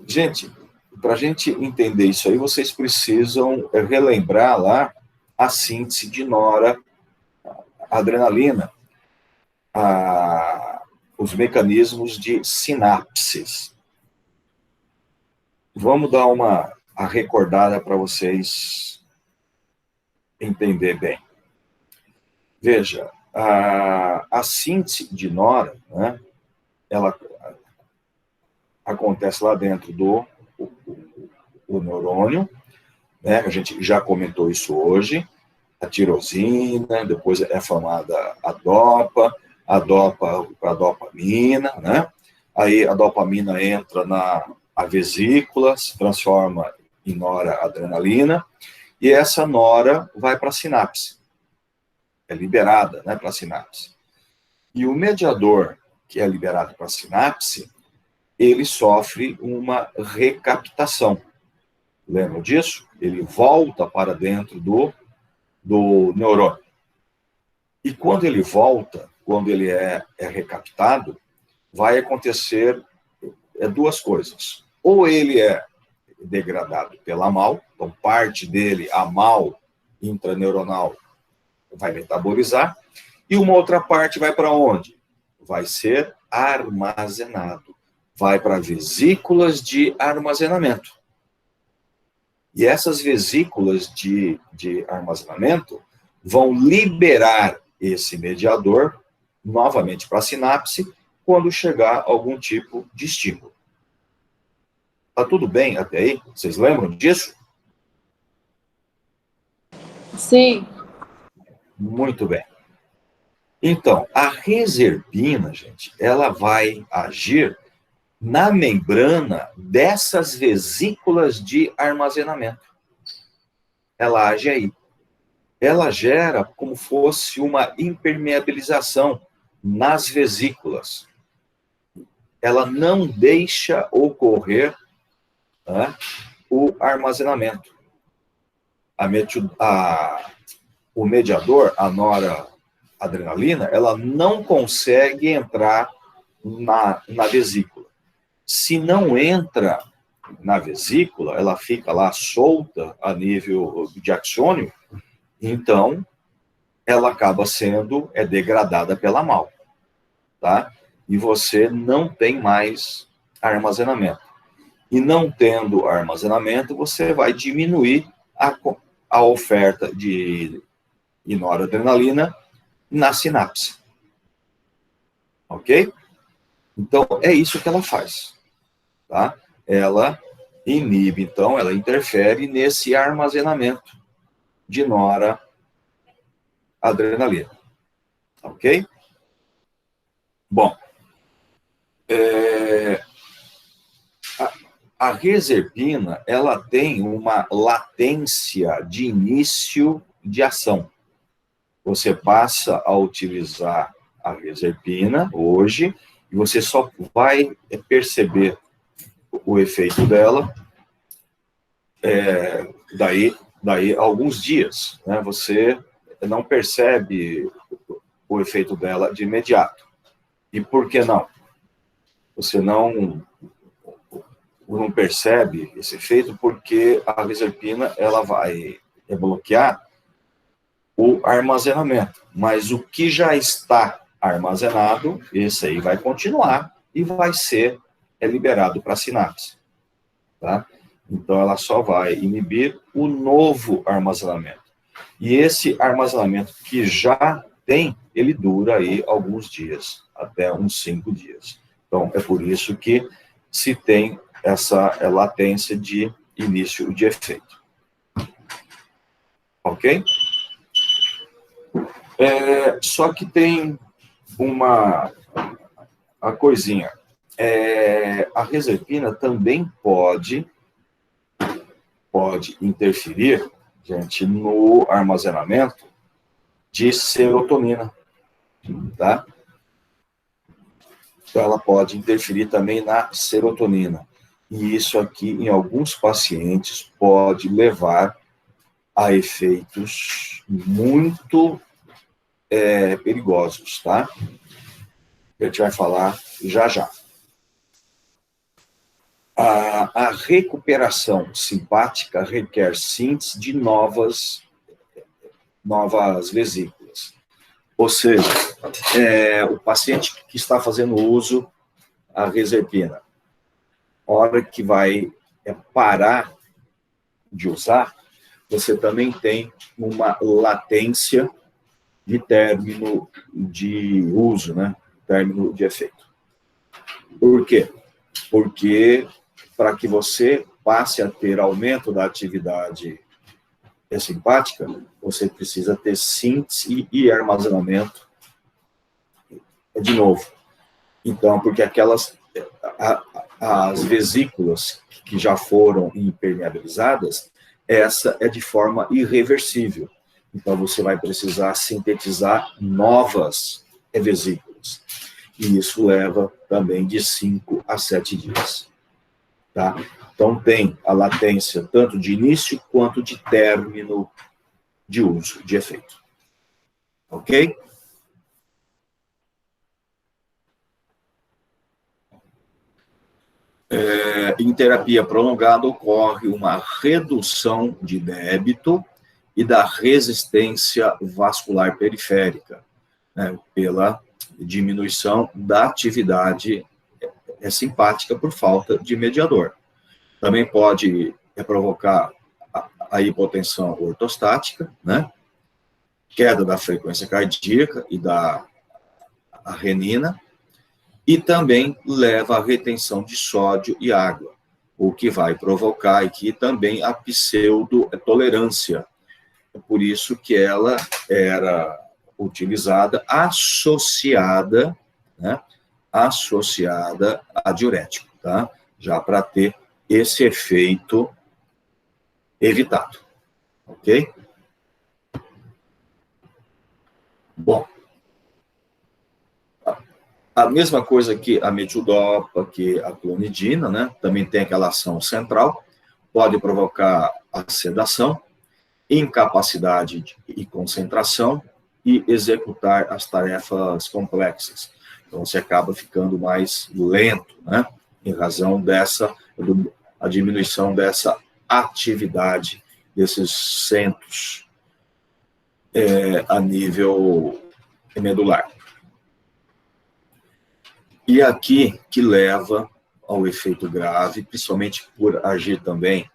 Gente, para a gente entender isso aí, vocês precisam relembrar lá a síntese de noradrenalina, os mecanismos de sinapses. Vamos dar a recordada para vocês entender bem. Veja, a síntese de nora, né, ela acontece lá dentro do neurônio, né, a gente já comentou isso hoje, a tirosina, depois é formada a dopamina, né? Aí a dopamina entra na vesícula, se transforma em noradrenalina, e essa nora vai para a sinapse, é liberada, né, para a sinapse. E o mediador que é liberado para a sinapse, ele sofre uma recaptação. Lembram disso? Ele volta para dentro do neurônio. E quando ele volta, quando ele é recaptado, vai acontecer duas coisas. Ou ele é degradado pela MAL, então parte dele, a MAL intraneuronal, vai metabolizar, e uma outra parte vai para onde? Vai ser armazenado. Vai para vesículas de armazenamento. E essas vesículas de armazenamento vão liberar esse mediador novamente para a sinapse quando chegar algum tipo de estímulo. Tá tudo bem até aí? Vocês lembram disso? Sim. Muito bem. Então, a reserpina, gente, ela vai agir na membrana dessas vesículas de armazenamento. Ela age aí. Ela gera como fosse uma impermeabilização nas vesículas. Ela não deixa ocorrer, né, o armazenamento. O mediador, a noradrenalina, ela não consegue entrar na vesícula. Se não entra na vesícula, ela fica lá solta a nível de axônio, então ela acaba sendo degradada pela MAL, tá? E você não tem mais armazenamento. E não tendo armazenamento, você vai diminuir a oferta de noradrenalina na sinapse. Ok? Então, é isso que ela faz. Tá? Ela inibe, então, ela interfere nesse armazenamento de noradrenalina. Ok? Bom, a reserpina, ela tem uma latência de início de ação. Você passa a utilizar a reserpina hoje e você só vai perceber o efeito dela daí a alguns dias, né? Você não percebe o efeito dela de imediato. E por que não? não percebe esse efeito porque a reserpina ela vai bloquear o armazenamento, mas o que já está armazenado, esse aí vai continuar e vai ser liberado para a sinapse, tá? Então, ela só vai inibir o novo armazenamento. E esse armazenamento que já tem, ele dura aí alguns dias, até uns 5 dias. Então, é por isso que se tem essa latência de início de efeito. Ok? Só que tem a coisinha. A reserpina também pode interferir, gente, no armazenamento de serotonina, tá? Então, ela pode interferir também na serotonina. E isso aqui, em alguns pacientes, pode levar a efeitos muito perigosos, tá? A gente vai falar já já. A recuperação simpática requer síntese de novas vesículas. Ou seja, o paciente que está fazendo uso da reserpina, a hora que vai parar de usar, você também tem uma latência de término de uso, né? Término de efeito. Por quê? Porque para que você passe a ter aumento da atividade simpática, você precisa ter síntese e armazenamento de novo. Então, porque as vesículas que já foram impermeabilizadas, essa é de forma irreversível. Então, você vai precisar sintetizar novas vesículas. E isso leva também de 5 a 7 dias. Tá? Então, tem a latência tanto de início quanto de término de uso, de efeito. Ok? Em terapia prolongada ocorre uma redução de débito e da resistência vascular periférica, né, pela diminuição da atividade simpática por falta de mediador. Também pode provocar a hipotensão ortostática, né, queda da frequência cardíaca e da renina, e também leva à retenção de sódio e água, o que vai provocar aqui também a pseudotolerância. É por isso que ela era utilizada associada, né, associada a diurético, tá? Já para ter esse efeito evitado, ok? Bom, a mesma coisa que a metildopa, que a clonidina, né? Também tem aquela ação central, pode provocar a sedação, incapacidade e concentração e executar as tarefas complexas. Então, você acaba ficando mais lento, né? Em razão a diminuição dessa atividade desses centros a nível medular. E aqui que leva ao efeito grave, principalmente por agir também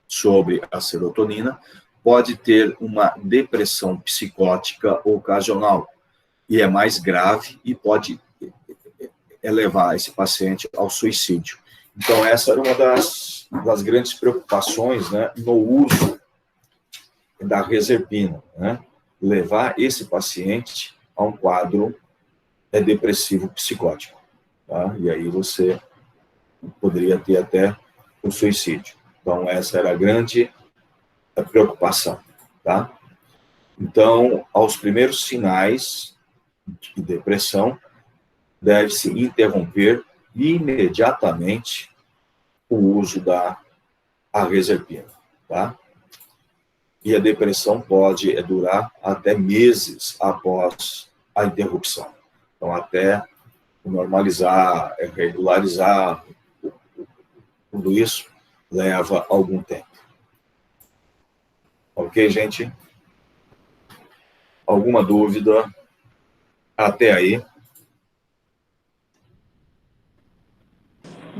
sobre a serotonina, pode ter uma depressão psicótica ocasional, e é mais grave e pode levar esse paciente ao suicídio. Então, essa era uma das grandes preocupações, né, no uso da reserpina, né, levar esse paciente a um quadro depressivo psicótico, tá? E aí você poderia ter até o suicídio. Então, essa era a grande preocupação, tá? Então, aos primeiros sinais de depressão, deve-se interromper imediatamente o uso da reserpina, tá? E a depressão pode durar até meses após a interrupção. Então, até normalizar, regularizar Tudo isso leva algum tempo. Ok, gente? Alguma dúvida até aí?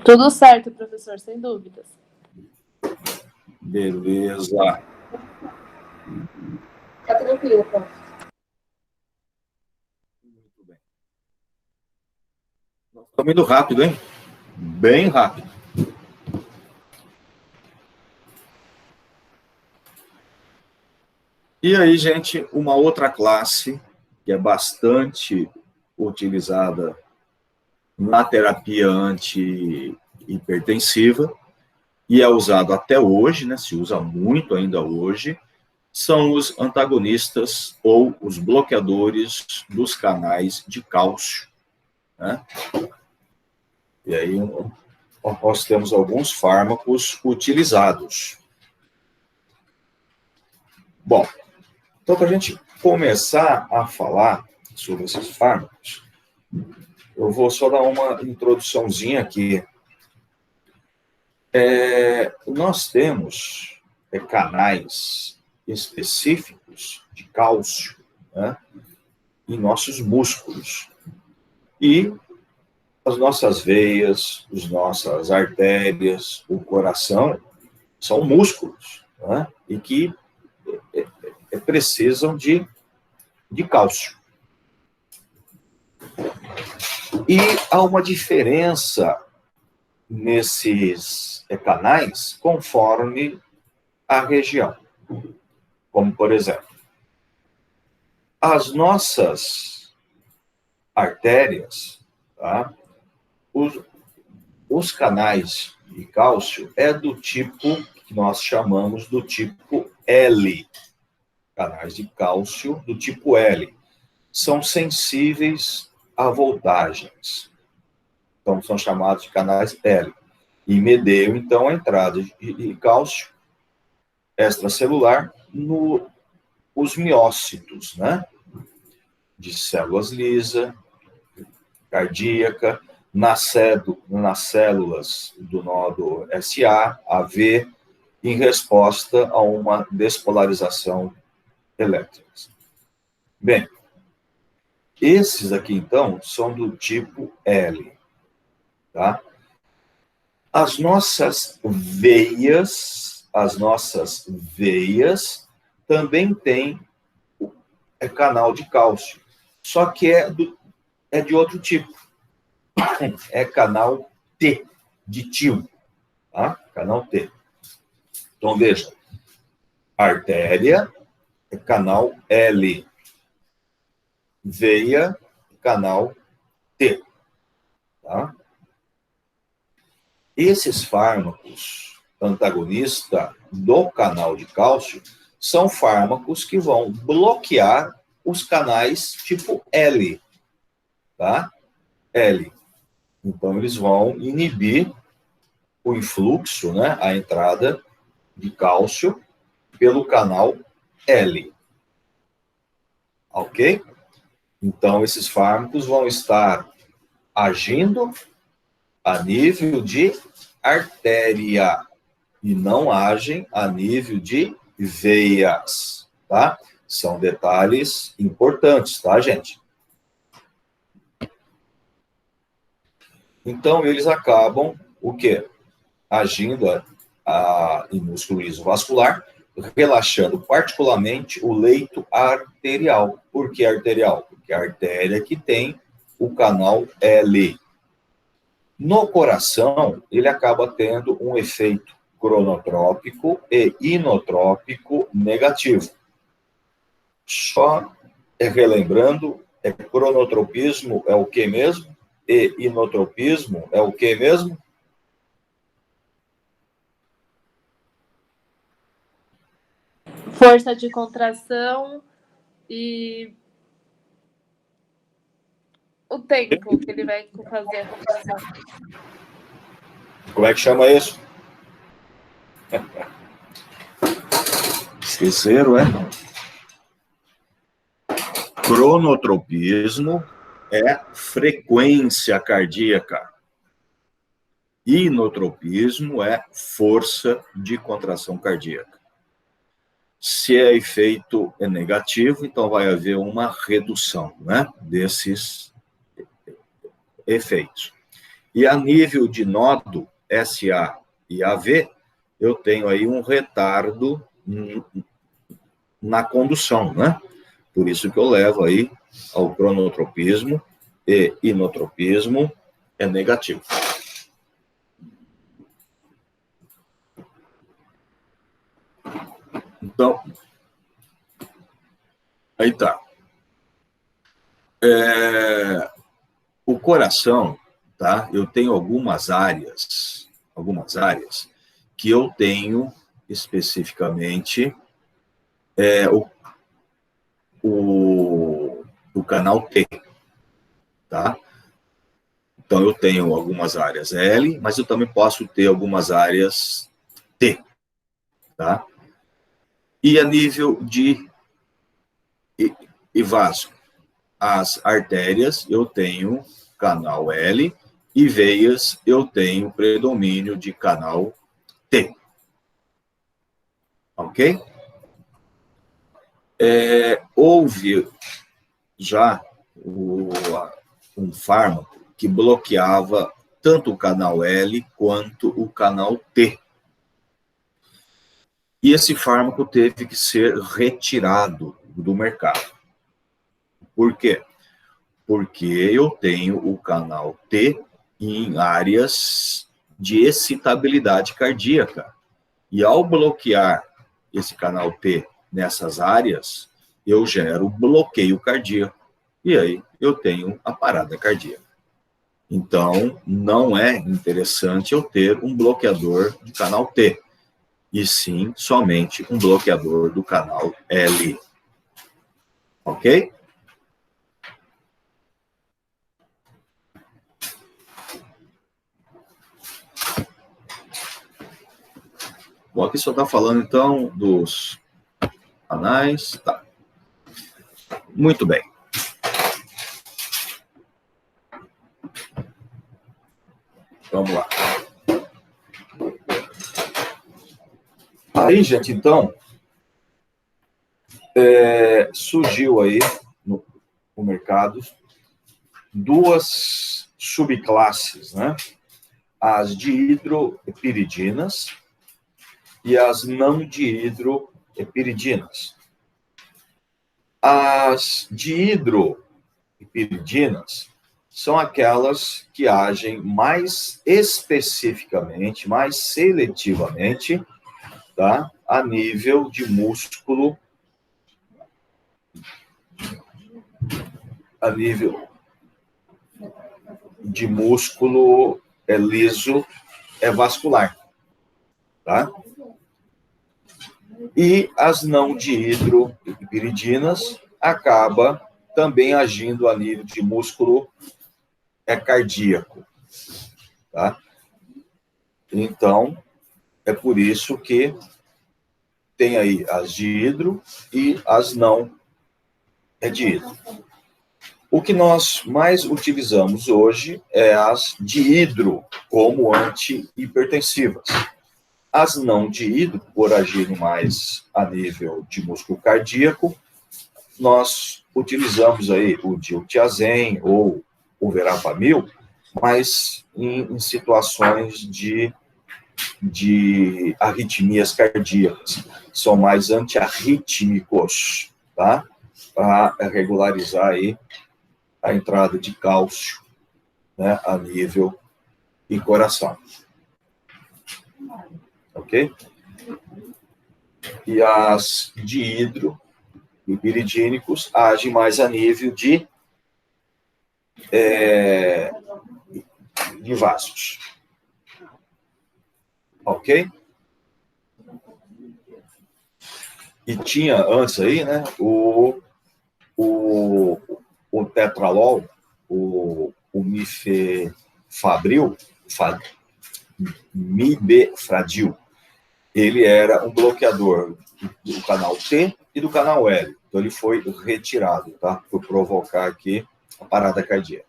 Tudo certo, professor, sem dúvidas. Beleza. Tá tranquilo, prof. Muito bem. Nós estamos indo rápido, hein? Bem rápido. E aí, gente, uma outra classe que é bastante utilizada na terapia antihipertensiva e é usado até hoje, né? Se usa muito ainda hoje, são os antagonistas ou os bloqueadores dos canais de cálcio, né? E aí nós temos alguns fármacos utilizados. Bom, então para a gente começar a falar sobre esses fármacos, eu vou só dar uma introduçãozinha aqui. Nós temos canais específicos de cálcio, né, em nossos músculos. E as nossas veias, as nossas artérias, o coração, são músculos, né, e que precisam de cálcio. E há uma diferença nesses canais conforme a região. Como, por exemplo, as nossas artérias, tá? Os canais de cálcio é do tipo que nós chamamos do tipo L. Canais de cálcio do tipo L. São sensíveis a voltagens. Então, são chamados de canais L. E medeiam, então, a entrada de cálcio extracelular nos miócitos, né? De células lisas, cardíaca, nas células do nodo SA, AV, em resposta a uma despolarização elétrica. Bem, esses aqui, então, são do tipo L, tá? As nossas veias também têm canal de cálcio, só que é de outro tipo. É canal T, de tio, tá? Canal T. Então, veja, artéria é canal L, veia, canal T, tá? Esses fármacos antagonistas do canal de cálcio são fármacos que vão bloquear os canais tipo L, tá? L. Então, eles vão inibir o influxo, né, a entrada de cálcio pelo canal L. Ok? Então, esses fármacos vão estar agindo a nível de artéria e não agem a nível de veias, tá? São detalhes importantes, tá, gente? Então, eles acabam, o quê? Agindo em músculo liso vascular, relaxando particularmente o leito arterial. Por que arterial? Porque é a artéria que tem o canal L. No coração, ele acaba tendo um efeito cronotrópico e inotrópico negativo. Só relembrando, cronotropismo é o que mesmo? E inotropismo é o que mesmo? Força de contração e o tempo que ele vai fazer a contração. Como é que chama isso? Esqueceram, é? Cronotropismo é frequência cardíaca. Inotropismo é força de contração cardíaca. Se é efeito negativo, então vai haver uma redução, né, desses efeitos. E a nível de nódo SA e AV, eu tenho aí um retardo na condução, né? Por isso que eu levo aí ao cronotropismo e inotropismo é negativo. Então, aí tá. O coração, tá? Eu tenho algumas áreas que eu tenho especificamente o canal T, tá? Então, eu tenho algumas áreas L, mas eu também posso ter algumas áreas T, tá? E a nível de vaso, as artérias, eu tenho canal L, e veias, eu tenho predomínio de canal T. Ok? Houve já um fármaco que bloqueava tanto o canal L quanto o canal T. E esse fármaco teve que ser retirado do mercado. Por quê? Porque eu tenho o canal T em áreas de excitabilidade cardíaca. E ao bloquear esse canal T nessas áreas, eu gero bloqueio cardíaco. E aí eu tenho a parada cardíaca. Então, não é interessante eu ter um bloqueador de canal T, e sim somente um bloqueador do canal L. Ok? Bom, aqui só está falando, então, dos canais. Tá. Muito bem. Vamos lá. Aí, gente, então, surgiu aí no mercado duas subclasses, né? As dihidroepiridinas e as não dihidroepiridinas. As dihidroepiridinas são aquelas que agem mais especificamente, mais seletivamente, tá? A nível de músculo, liso vascular, tá? E as não dihidroepiridinas acaba também agindo a nível de músculo cardíaco, tá? Então, é por isso que tem aí as dihidro e as não dihidro. O que nós mais utilizamos hoje é as dihidro como antihipertensivas. As não dihidro, por agirem mais a nível de músculo cardíaco, nós utilizamos aí o diltiazem ou o verapamil, mas em situações de arritmias cardíacas. São mais antiarrítmicos, tá? Para regularizar aí a entrada de cálcio, né, a nível e coração. Ok? E as dihidroepiridínicos agem mais a nível de vasos. Ok? E tinha antes aí, né, o tetralol, o mibefradil, ele era um bloqueador do canal T e do canal L. Então, ele foi retirado, tá? Por provocar aqui a parada cardíaca.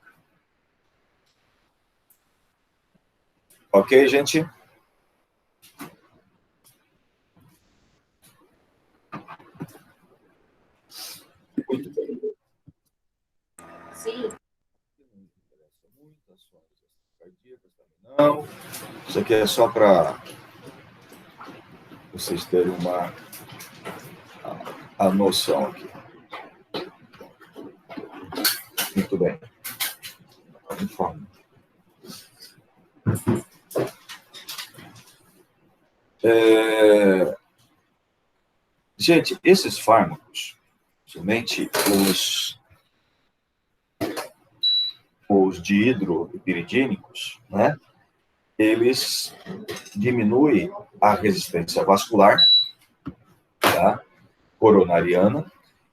Ok, gente? Muito bem. Sim. Não. Isso aqui é só para vocês terem a noção aqui. Muito bem. Informe. Gente, esses fármacos, somente os dihidropiridínicos, né? Eles diminuem a resistência vascular, tá? Coronariana,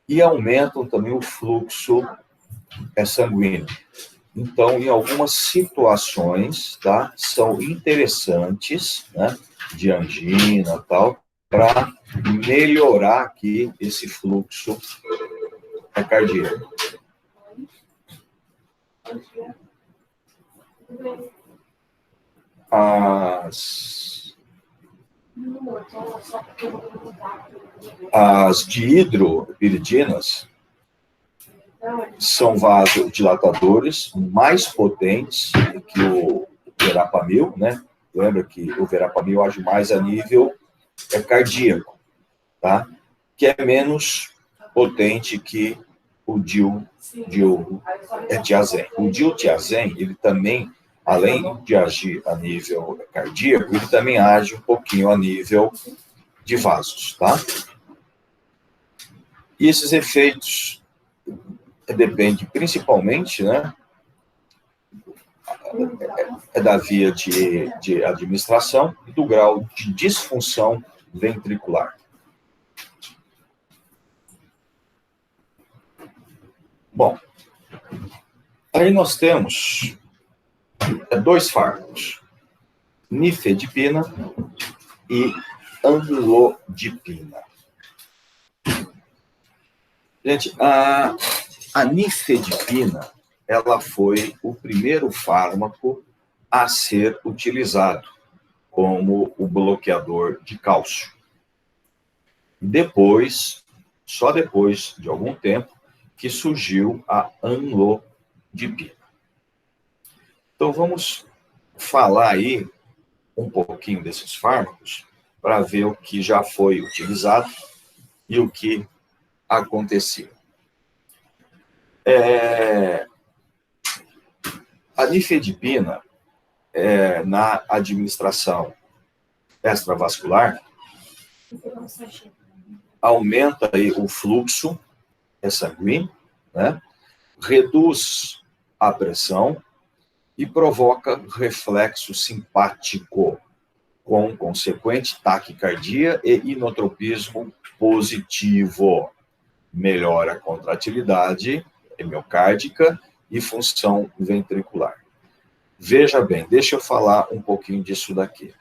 e aumentam também o fluxo sanguíneo. Então, em algumas situações, tá, são interessantes, né, de angina, tal, para melhorar aqui esse fluxo cardíaco. As dihidropiridinas são vasodilatadores mais potentes que o verapamil, né? Lembra que o verapamil age mais a nível cardíaco, tá? Que é menos potente que o diltiazem. O diltiazem, ele também, além de agir a nível cardíaco, ele também age um pouquinho a nível de vasos, tá? E esses efeitos dependem principalmente, né, da via de administração e do grau de disfunção ventricular. Bom, aí nós temos dois fármacos, nifedipina e amlodipina. Gente, a nifedipina, ela foi o primeiro fármaco a ser utilizado como o bloqueador de cálcio. Depois, só depois de algum tempo, que surgiu a amlodipina. Então, vamos falar aí um pouquinho desses fármacos para ver o que já foi utilizado e o que acontecia. A nifedipina, na administração extravascular, aumenta aí o fluxo sanguíneo, né? Reduz a pressão e provoca reflexo simpático, com consequente taquicardia e inotropismo positivo. Melhora a contratilidade miocárdica e função ventricular. Veja bem, deixa eu falar um pouquinho disso daqui.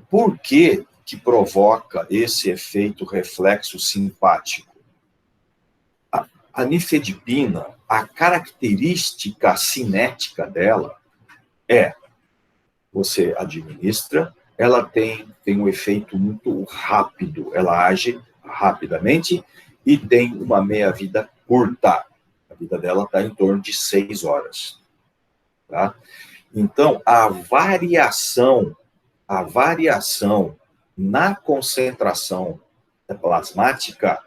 Por que provoca esse efeito reflexo simpático? A nifedipina, a característica cinética dela você administra, ela tem um efeito muito rápido, ela age rapidamente e tem uma meia-vida curta. A vida dela está em torno de 6 horas. Tá? Então, a variação na concentração plasmática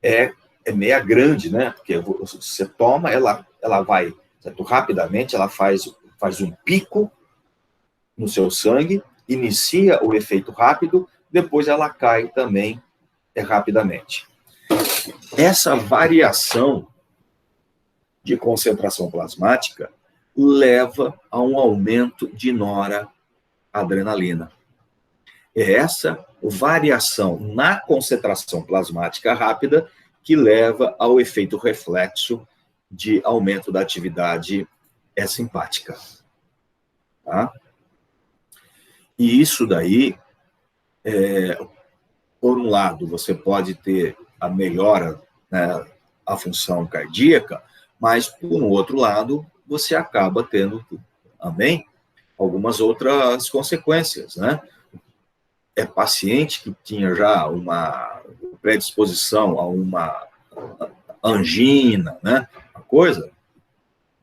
é meia grande, né? Porque você toma, ela vai rapidamente, ela faz um pico no seu sangue, inicia o efeito rápido, depois ela cai também rapidamente. Essa variação de concentração plasmática leva a um aumento de noradrenalina. É essa variação na concentração plasmática rápida que leva ao efeito reflexo de aumento da atividade simpática. Tá? E isso daí, por um lado, você pode ter a melhora, né, a função cardíaca, mas, por um outro lado, você acaba tendo também algumas outras consequências, né? É paciente que tinha já uma predisposição a uma angina, né? Uma coisa,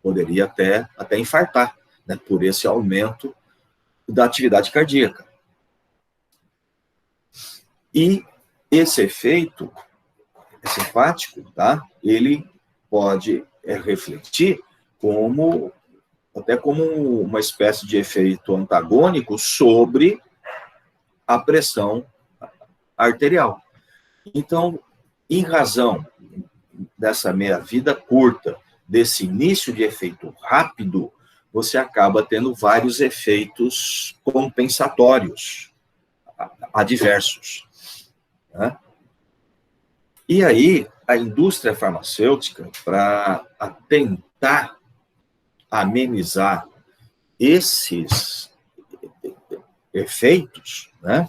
poderia até infartar, né? Por esse aumento da atividade cardíaca. E esse efeito simpático, tá? Ele pode refletir até como uma espécie de efeito antagônico sobre a pressão arterial. Então, em razão dessa meia-vida curta, desse início de efeito rápido, você acaba tendo vários efeitos compensatórios, adversos, né? E aí, a indústria farmacêutica, para tentar amenizar esses efeitos, né,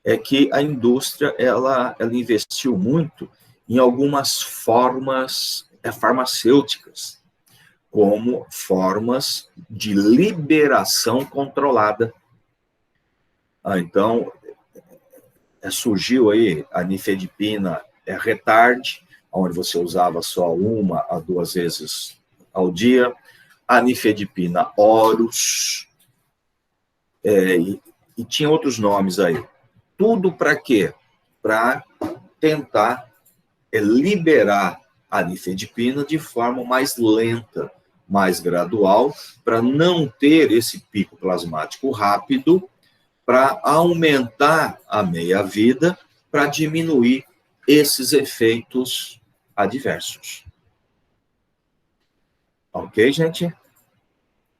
é que a indústria ela investiu muito em algumas formas farmacêuticas, como formas de liberação controlada. Então, surgiu aí a nifedipina retard, onde você usava só 1 a 2 vezes ao dia, a nifedipina orus, e tinha outros nomes aí. Tudo para quê? Para tentar liberar a nifedipina de forma mais lenta, mais gradual, para não ter esse pico plasmático rápido, para aumentar a meia-vida, para diminuir esses efeitos adversos. Ok, gente?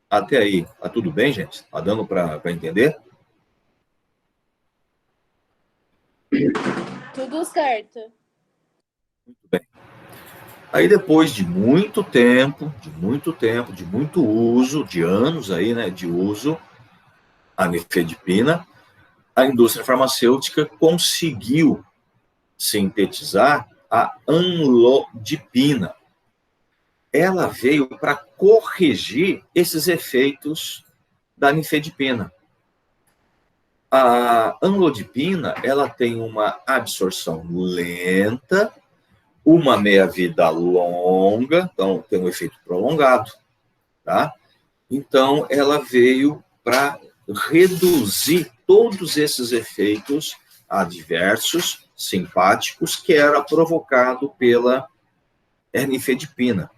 Até aí, tá tudo bem, gente? Tá dando para entender? Tudo certo. Muito bem. Aí, depois de muito tempo, de muito uso, de anos aí, né, de uso, a nifedipina, a indústria farmacêutica conseguiu sintetizar a amlodipina. Ela veio para corrigir esses efeitos da nifedipina. A amlodipina, ela tem uma absorção lenta, uma meia-vida longa, então tem um efeito prolongado, tá? Então, ela veio para reduzir todos esses efeitos adversos, simpáticos, que era provocado pela nifedipina.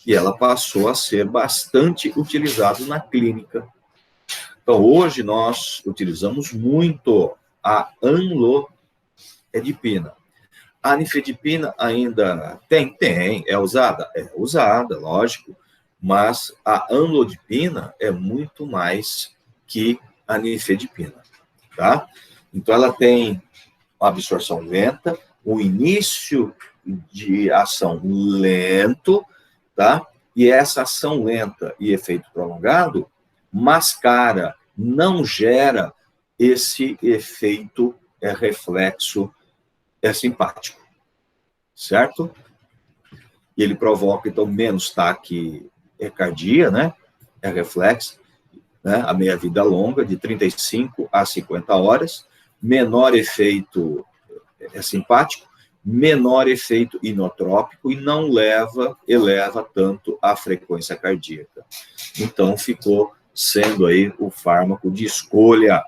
E ela passou a ser bastante utilizada na clínica. Então, hoje nós utilizamos muito a amlodipina. A nifedipina ainda é usada, lógico, mas a amlodipina é muito mais que a nifedipina, tá? Então, ela tem uma absorção lenta, um início de ação lento, tá? E essa ação lenta e efeito prolongado mascara, não gera esse efeito reflexo simpático, certo? E ele provoca, então, menos taquicardia, né? Reflexo, né? A meia-vida longa, de 35 a 50 horas, menor efeito simpático, menor efeito inotrópico e não eleva tanto a frequência cardíaca. Então, ficou sendo aí o fármaco de escolha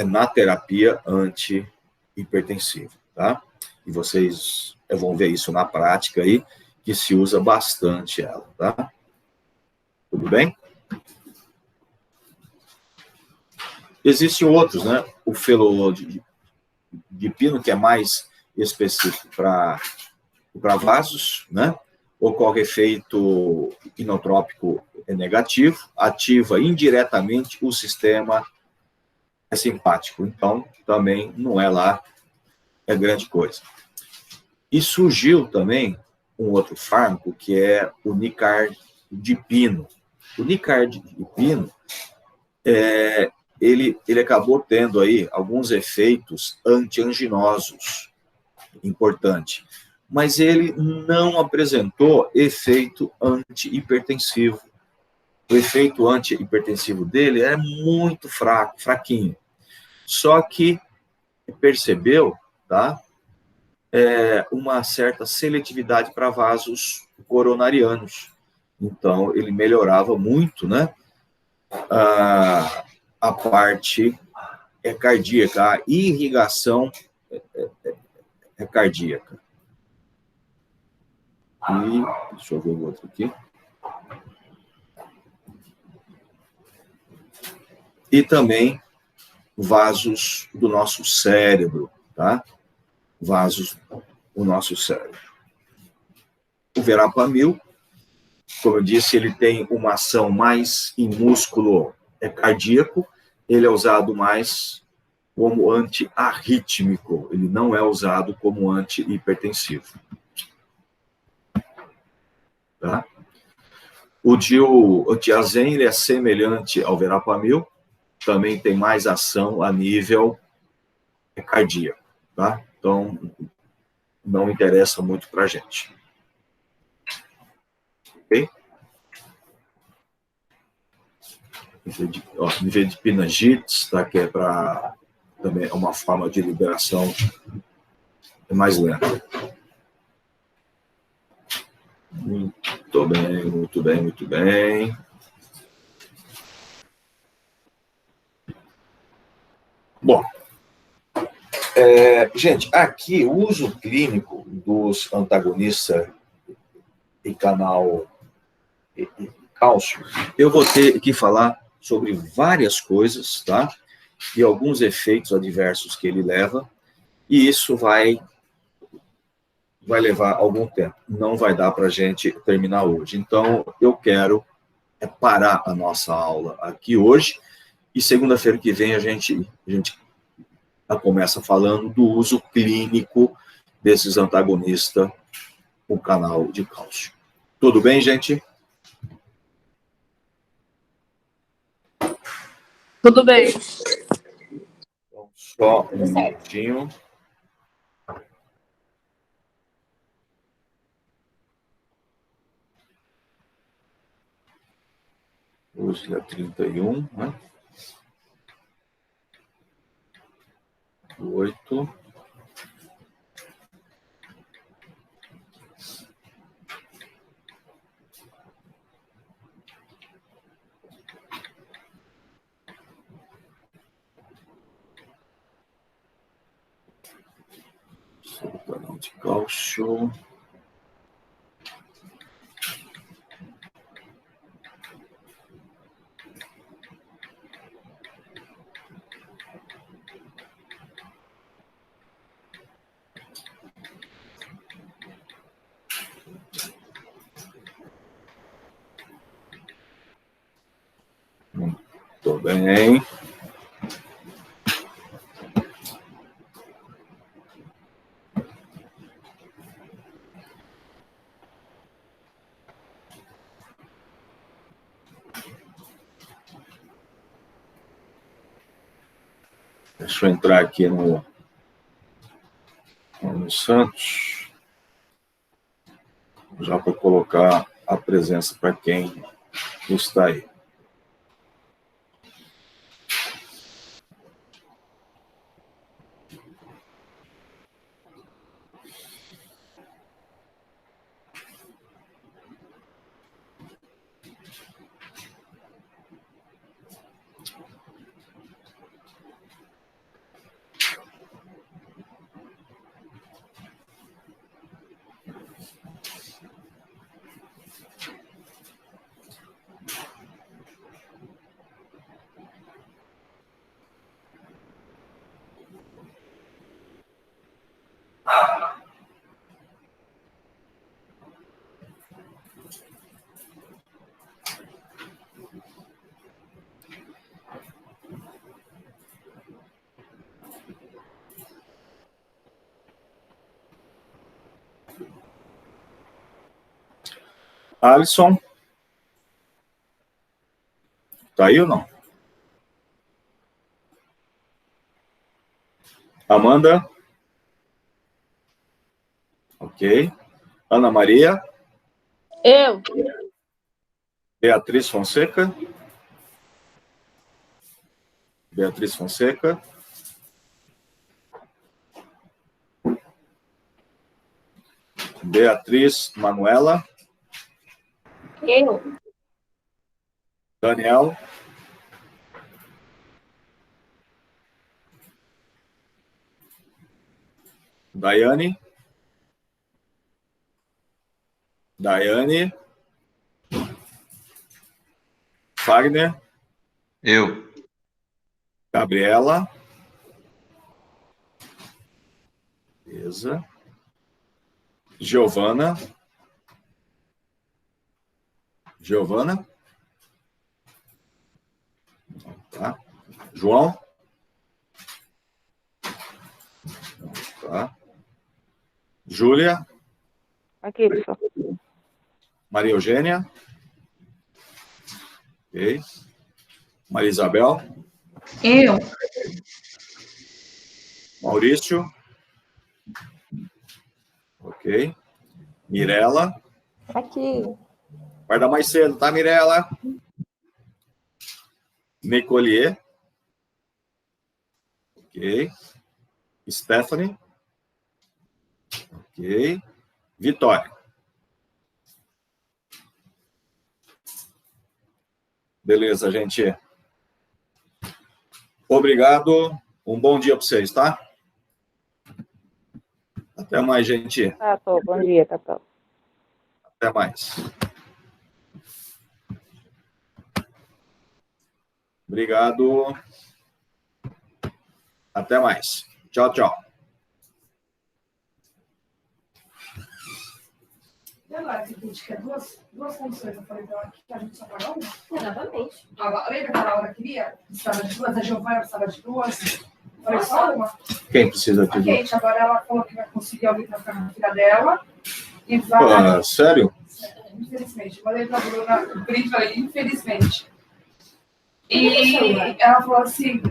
na terapia antihipertensiva, tá? E vocês vão ver isso na prática aí, que se usa bastante ela, tá? Tudo bem? Existem outros, né? O felodipino, que é mais específico para vasos, né? Ocorre efeito inotrópico negativo, ativa indiretamente o sistema simpático. Então, também não é lá grande coisa. E surgiu também um outro fármaco, que é o nicardipino. O nicardipino, ele acabou tendo aí alguns efeitos antianginosos, importante, mas ele não apresentou efeito antihipertensivo. o efeito antihipertensivo dele é muito fraco, fraquinho. Só que percebeu, tá? Uma certa seletividade para vasos coronarianos. Então, ele melhorava muito, né? A parte cardíaca, a irrigação cardíaca. E, deixa eu ver o outro aqui. E também vasos do nosso cérebro, tá? Vasos do nosso cérebro. O verapamil, como eu disse, ele tem uma ação mais em músculo cardíaco, ele é usado mais como antiarrítmico, ele não é usado como antihipertensivo. Tá? O diazen, ele é semelhante ao verapamil, também tem mais ação a nível cardíaco, tá? Então, não interessa muito para a gente. Ok? Nível de pinagites, tá? Que é para também é uma forma de liberação mais lenta. Muito bem, muito bem, muito bem. Bom, gente, aqui o uso clínico dos antagonistas em canal cálcio, eu vou ter que falar sobre várias coisas, tá? E alguns efeitos adversos que ele leva, e isso vai levar algum tempo. Não vai dar para a gente terminar hoje. Então, eu quero parar a nossa aula aqui hoje, e segunda-feira que vem a gente começa falando do uso clínico desses antagonistas no canal de cálcio. Tudo bem, gente? Tudo bem. Então, só um minutinho. Hoje é 31, né? 8. Sobre o canal de cálcio. Muito bem. Deixa eu entrar aqui no Santos, já para colocar a presença para quem está aí. Alisson? Tá aí ou não? Amanda? Ok. Ana Maria? Eu? Beatriz Fonseca. Beatriz Fonseca. Beatriz Manuela. Eu. Daniel. Daiane. Daiane. Fagner. Eu. Gabriela. Beleza. Giovana. Giovana. Tá. João. Tá. Júlia. Aqui, pessoal. Maria Eugênia. Ok. Maria Isabel. Eu. Maurício. Ok. Mirela. Aqui. Guarda mais cedo, tá, Mirela? Nicolier. Ok. Stephanie. Ok. Vitória. Beleza, gente. Obrigado. Um bom dia para vocês, tá? Até mais, gente. Tá, tô. Bom dia, tá, tá. Até mais. Obrigado. Até mais. Tchau, tchau. E agora, que a gente quer duas condições, eu falei pra ela que a gente só paga uma? Exatamente. Lembra que a Laura queria? Precisava de duas, a Giovana precisava de duas. Eu falei só uma. Quem precisa A de Kate, agora ela falou que vai conseguir alguém pra ficar na filha dela. E vai. sério? Infelizmente. Mandei pra Bruna o print, falei, infelizmente. E ela falou assim,